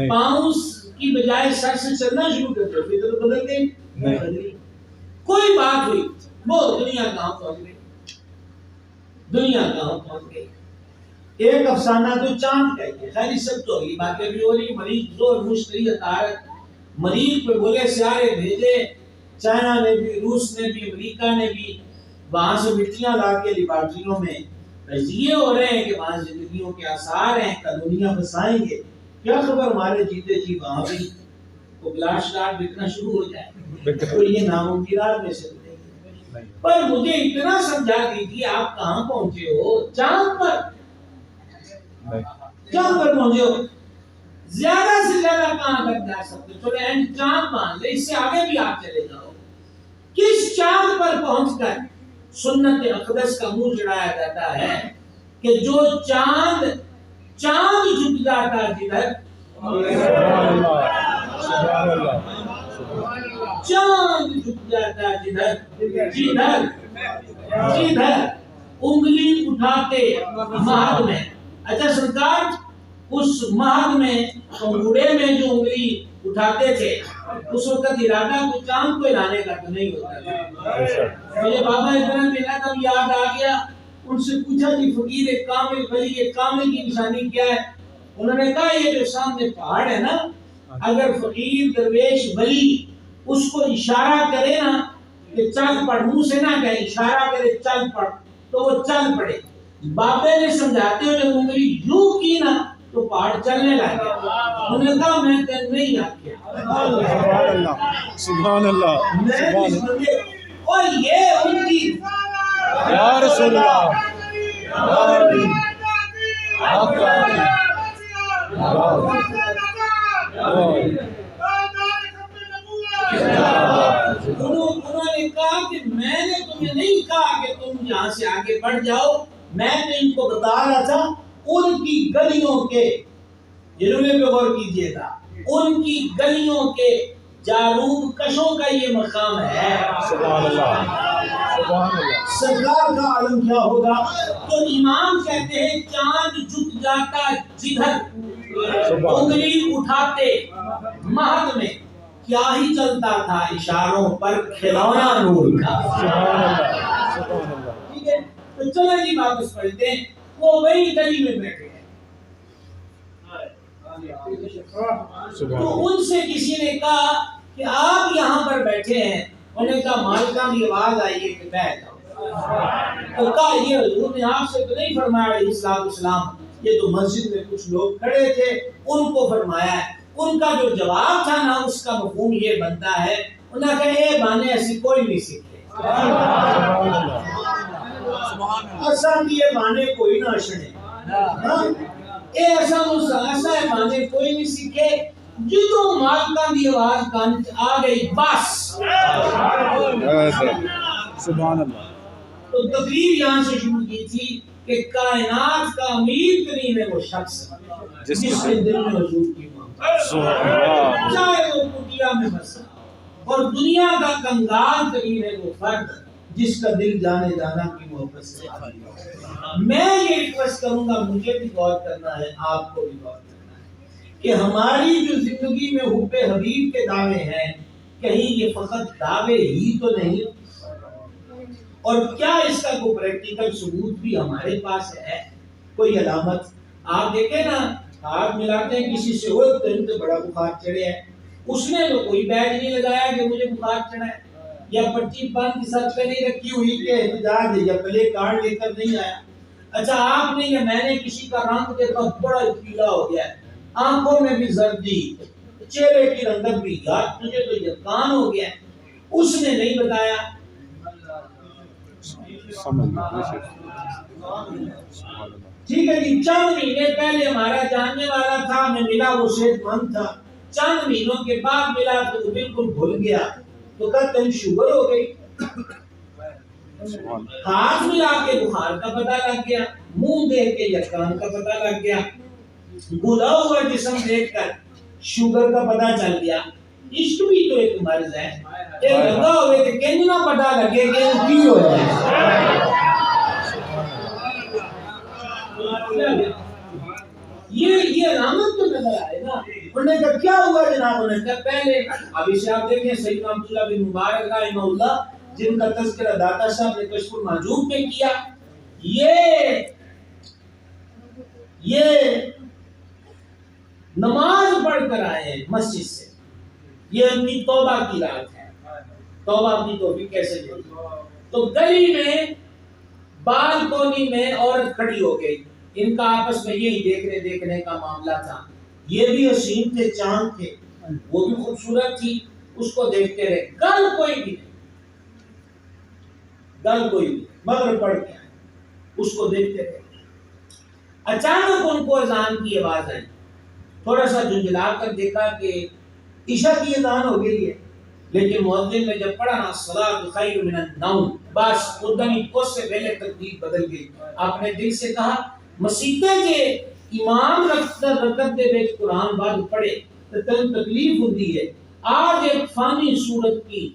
پاؤں کی بجائے سر سے چلنا شروع کر دیا پھر تو بدل گئی کوئی بات ہوئی وہ دنیا کہاں پہنچ گئی دنیا کہاں پہنچ گئی ایک افسانہ تو چاند کا ہے خیر سب تو ہوگی باتیں بھی ہو رہی مریض زور مشتری اطارت مریض پہ بولے سیارے بھیجے چائنا نے بھی روس نے بھی امریکہ نے بھی وہاں سے مٹیاں لا کے لیبارٹریوں میں تجزیے ہو رہے ہیں کہ وہاں زندگیوں کے آثار ہیں کا دنیا بسائیں گے کیا خبر ہمارے جیتے جی وہاں بھی وہ گلاس لاٹ بکنا شروع ہو جائے تو یہ ناممکنات میں سے نہیں پر مجھے اتنا سمجھا دیجیے آپ کہاں پہنچے ہو چاند پر چاند پر پہنچے ہو زیادہ سے زیادہ کہاں تک جا سکتے چلے اینڈ چاند مان لے اس سے آگے بھی آپ چلے جاؤ کس چاند پر پہنچ کر سنت اقدس کا منہ چڑھایا جاتا ہے کہ جو چاند جھک جاتا جدھر چاند جھک جاتا جدھر انگلی اٹھاتے مہد میں اچھا سرکار اس مہد میں انگوڑے میں جو انگلی اٹھاتے تھے اس وقت ارادہ کو چاند کو ہلانے کا تو نہیں ہوتا تھا مجھے بابا اتنا ملا تب یاد آ گیا ان سے پوچھا جی فقیر کامل ولی کامل کی نشانی کیا ہے انہوں نے کہا یہ جو سامنے پہاڑ ہے نا اگر فقیر درویش ولی اس کو اشارہ کرے نا کہ چل پڑ منہ سے نہ کہے اشارہ کرے چل پڑ تو وہ چل پڑے بابے نے سمجھاتے ہو جب انگلی یوں کی نا تو پہاڑ چلنے لگے انہوں نے کہا میں تے نہیں آکیا سبحان اللہ اور یہ ان کی یا رسول اللہ انہوں نے کہا کہ میں نے تمہیں نہیں کہا کہ تم یہاں سے آگے بڑھ جاؤ میں نے ان کو بتا رہا تھا ان کی گلیوں کے جنہوں پہ غور کیجئے گا ان کی گلیوں کے جاروب کشوں کا یہ مقام ہے سبحان اللہ سبحان اللہ سرکار کا عالم کیا ہوگا تو امام کہتے ہیں چاند جھک جاتا جدھر انگلی اٹھاتے مہد میں کیا ہی چلتا تھا اشاروں پر کھلونا نور کا ٹھیک ہے تو چلو جی واپس پڑھتے ہیں وہ وہی گلی میں بیٹھے ہیں تو ان سے کسی نے کہا کہ آپ یہاں پر بیٹھے ہیں انہوں نے کہا مالکہ کی آواز آئی ہے کہ بیٹھ جاؤ تو کہا یہ حضور نے آپ سے تو نہیں فرمایا علیہ السلام یہ تو مسجد میں کچھ لوگ کھڑے تھے ان کو فرمایا ہے ان کا جو جواب تھا نا اس کا مفہوم یہ بنتا ہے انہوں نے کہا اے بانے ایسی کوئی نہیں سیکھتے اساں کی یہ بانے کوئی نہ اشنے اے ایسا بانے کوئی نہیں سیکھے جدوں مالکاں دی آواز کان چ آ گئی بس سبحان اللہ. تو تقریر یہاں سے شروع کی تھی کہ کائنات کا امیر ترین ہے وہ شخص جس کے دل میں حضور کی محبت، چاہے وہ کٹیا میں بسا، اور دنیا کا کنگال ترین ہے وہ فرد جس کا دل جانے جانا کی محبت سے خالی ہو۔ میں یہ ریکویسٹ کروں گا، مجھے بھی غور کرنا ہے، آپ کو بھی غور کرنا ہے کہ ہماری جو زندگی میں حب حبیب کے دعوے ہیں، کہیں یہ فقط دعوے ہی تو نہیں، اور کیا اس کا کوئی پریکٹیکل ثبوت بھی ہمارے پاس ہے؟ کوئی علامت آپ دیکھیں نا، ہاتھ ملاتے ہیں کسی سے، وہ تو بڑا بخار چڑھے ہے، اس نے تو کوئی بیگ نہیں لگایا کہ مجھے بخار چڑھا ہے، یا پٹی باندھ کی سچ پہ نہیں رکھی ہوئی کہ احتجاج ہے، یا پلے کارڈ لے کر نہیں آیا۔ اچھا آپ نے یا میں نے کسی کا رنگ دیکھا بڑا پیلا ہو گیا ہے، آنکھوں میں بھی زردی، چہرے کی رنگت بھی، یار تجھے تو یقین ہو گیا ہے، اس نے نہیں بتایا۔ ٹھیک ہے جی، چند مہینے پہلے ہمارا جاننے والا تھا، میں ملا، وہ صحت مند تھا، چند مہینوں کے بعد ملا تو وہ بالکل بھول گیا، تو کہتے ہیں شوگر ہو گئی۔ ہاتھ ملا کے بخار کا پتہ لگ گیا، منہ دیکھ کے یقین کا پتہ لگ گیا، گلا ہوا جسم دیکھ کر شوگر کا پتہ چل گیا۔ عشق بھی تو ایک مرض ہے، یہ لگا ہوئے کہ کہنا پتہ لگے کہ کی ہو جائے۔ یہ علامت تو نظر آئے نا۔ انہوں نے کہا کیا ہوا جناب؟ انہوں نے کہا پہلے ابھی سے آپ دیکھیں سیدنا عبداللہ بن مبارک رحمہ اللہ جن کا تذکرہ داتا صاحب نے کشف المحجوب میں کیا، یہ نماز پڑھ کر آئے ہیں مسجد سے، یہ اپنی توبہ کی رات ہے، توبہ اپنی توبہ کیسے ہوئی؟ تو گلی میں بالکونی میں عورت کھڑی ہو گئی، ان کا آپس میں یہی دیکھنے کا معاملہ تھا، یہ بھی حسین تھے، چاند تھے، وہ بھی خوبصورت تھی، اس کو دیکھتے رہے، گل کوئی بھی نہیں، مگر پڑھ کے آئے، اس کو دیکھتے رہے۔ اچانک ان کو اذان کی آواز آئی، تھوڑا سا جھنجھلا کر دیکھا کہ عشاء کی اذان ہو گئی ہے، لیکن مؤذن نے جب پڑھا نا الصلاۃ خیر من النوم، بس اردنی اس سے پہلے تقدیر بدل گئی۔ آپ نے دل سے کہا مسیطے کے امام رکعت دے وچ قرآن بعد پڑھے تو تن تکلیف ہوتی ہے، آج ایک فانی صورت کی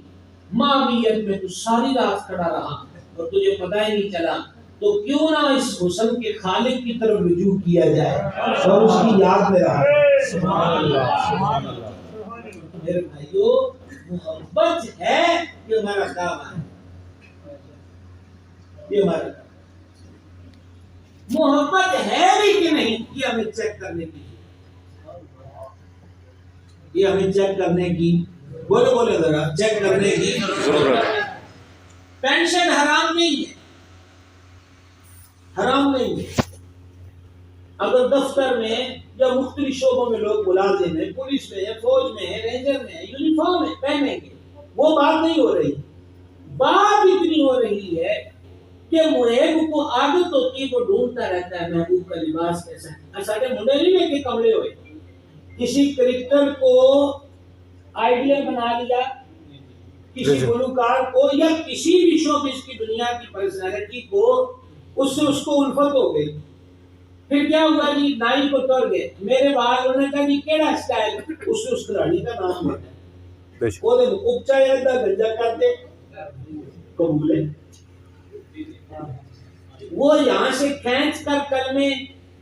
ماویت میں تو ساری رات کھڑا رہا اور تجھے پتہ ہی نہیں چلا، تو کیوں نہ اس حسن کے خالق کی طرف رجوع کیا جائے اور اس کی یاد میں رہا۔ سبحان اللہ، سبحان اللہ۔ میرے بھائیو، محبت ہے کہ ہمارا کام ہے، یہ ہمارا محبت ہے بھی کہ نہیں، یہ ہمیں چیک کرنے کی، یہ ہمیں چیک کرنے کی، بولے ذرا چیک کرنے کی ضرورت ہے۔ پینشن حرام نہیں ہے، حرام نہیں ہے۔ اگر دفتر میں یا مختلف شعبوں میں لوگ ملازم ہیں، پولیس میں ہے، فوج میں ہے، رینجر میں ہے، یونیفارم ہے، پہنیں گے، وہ بات نہیں ہو رہی۔ بات اتنی ہو رہی ہے کہ محب کو عادت ہوتی ہے، وہ ڈھونڈتا رہتا ہے محبوب کا لباس کیسا ہے۔ سارے منڈے نہیں لے کے کمرے ہوئے، کسی کرکٹر کو آئیڈیا بنا لیا، کسی گلوکار کو یا کسی بھی شوبز کی دنیا کی پرسنالٹی کو، اس سے اس کو الفت ہو گئی۔ پھر کیا ہوا جی، نائی کو تر گئے، میرے بال انہوں نے کہا جی کیڑا سٹائل، اس نے اس کھلاڑی کا نام بتا، وہ دے اپچا یا دا گنجا کرتے قبول ہے۔ وہ یہاں سے کھینچ کر کلمے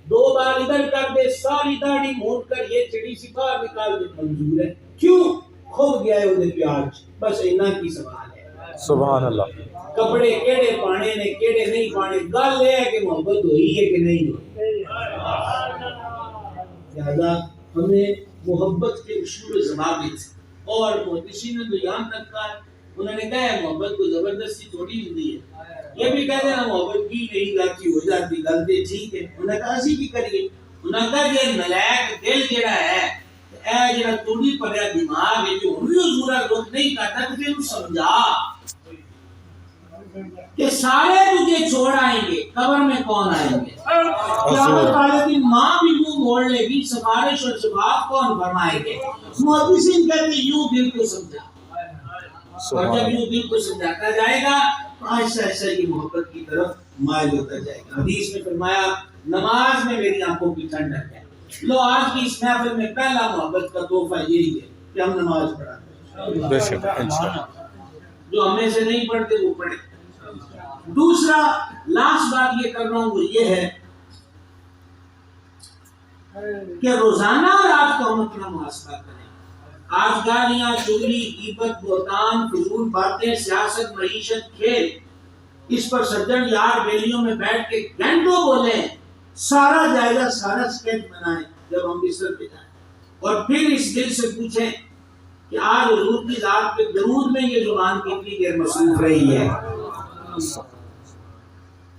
2 بار ادھر کر دے، ساری داڑھی مونڈ کر یہ چڑی سی باہر نکال دے، منظور ہے۔ کیوں؟ کھو گیا ہے وہ پیاج، بس اینا کی سوال ہے۔ سبحان اللہ۔ کپڑے کیڑے پانے نے کیڑے نہیں پانے، گل یہ ہے کہ محبت ہوئی ہے کہ نہیں ہوئی۔ لہذا ہمیں محبت کے اصول و ضوابط، اور محدثین نے تو یہاں تک کہا، انہوں نے کہا ہے محبت کو زبردستی تھوڑی ہوتی ہے، یہ بھی کہتے ہیں محبت کی نہیں جاتی، ہو جاتی، غلطی ٹھیک ہے۔ انہوں نے کہا اسی کی کریے، انہوں نے کہا یہ نلائق دل جڑا ہے، اے جڑا توڑی پڑیا دماغ ہے، جو ہمیں حضور رخ نہیں کرتا، تو پھر سمجھا کہ سارے تجھے چھوڑ آئیں گے، قبر میں کون آئیں گے؟ قیامت والے دن ماں بھی منہ موڑنے کی سفارش اور شفاعت کون فرمائے گے؟ محدثین کہتے ہیں یوں دل کو سمجھا، اور جب یوں دل کو سمجھاتا جائے گا تو ایسا ایسا یہ محبت کی طرف مائل ہوتا جائے گا۔ حدیث میں فرمایا نماز میں میری آنکھوں کی ٹھنڈک ہے۔ لو آج کی اس محفل میں پہلا محبت کا تحفہ یہی ہے کہ ہم نماز پڑھاتے ہیں، بے شک انشاءاللہ۔ جو ہمیں سے نہیں پڑھتے وہ پڑھے۔ دوسرا لاسٹ بات یہ کر رہا ہوں وہ یہ ہے کہ روزانہ رات کو ہم اپنا محاسبہ کریں۔ آج گالیاں، چغلی، غیبت، بہتان، فضول باتیں، سیاست، معیشت، کھیل، اس پر سجن یار بیلیوں میں بیٹھ کے گھنٹوں بولیں، سارا جائزہ، سارا اسکیچ بنائیں جب ہم بستر پہ جائیں، اور پھر اس دل سے پوچھیں کہ آج حضور کی ذات پہ درود میں یہ زبان کتنی دیر مصروف رہی ہے۔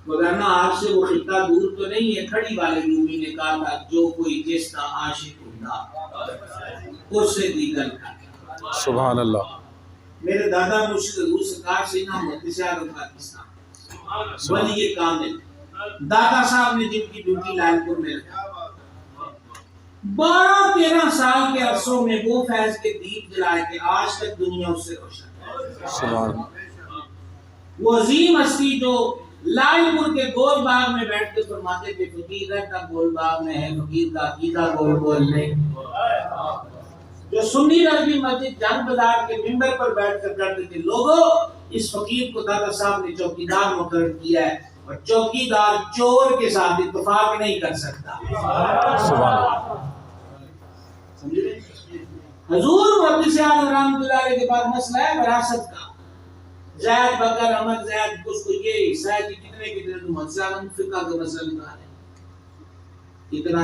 وگرنہ آپ سے وہ خطہ دور تو نہیں ہے۔ کھڑی والے رومی نے کہا تھا جو کوئی جس کا عاشق ہوتا اس سے دیگر کا۔ سبحان اللہ۔ میرے دادا مرشد حضور سرکار سیدنا محدث اعظم پاکستان ولی کامل دادا صاحب نے جن کی ڈیوٹی لائن پور میں رکھا، 12-13 سال کے عرصوں میں وہ فیض کے دیپ جلائے کہ آج تک دنیا اس سے روشن ہے۔ سبحان اللہ۔ وہ عظیم ہستی جو لائن پور کے گول باغ میں بیٹھ کے فرماتے تھے فقیر رہتا گول باغ میں ہے، فقیر کا عقیدہ گول گول نہیں۔ جو سنی رضوی مسجد جنگ بازار کے ممبر پر بیٹھ کر کہتے تھے لوگوں اس فقیر کو دادا صاحب نے چوکیدار مقرر کیا ہے، اور چوکیدار چور کے ساتھ اتفاق نہیں کر سکتا۔ سبحان اللہ۔ حضور محدث اعظم رحمۃ اللہ علیہ کے بعد مسئلہ ہے وراثت کا۔ زید بکر احمد زید اس کو یہ حصہ ہے کہ کتنے کتنے تو محدث اعظم فقہ کا مسئلہ نکالے اتنا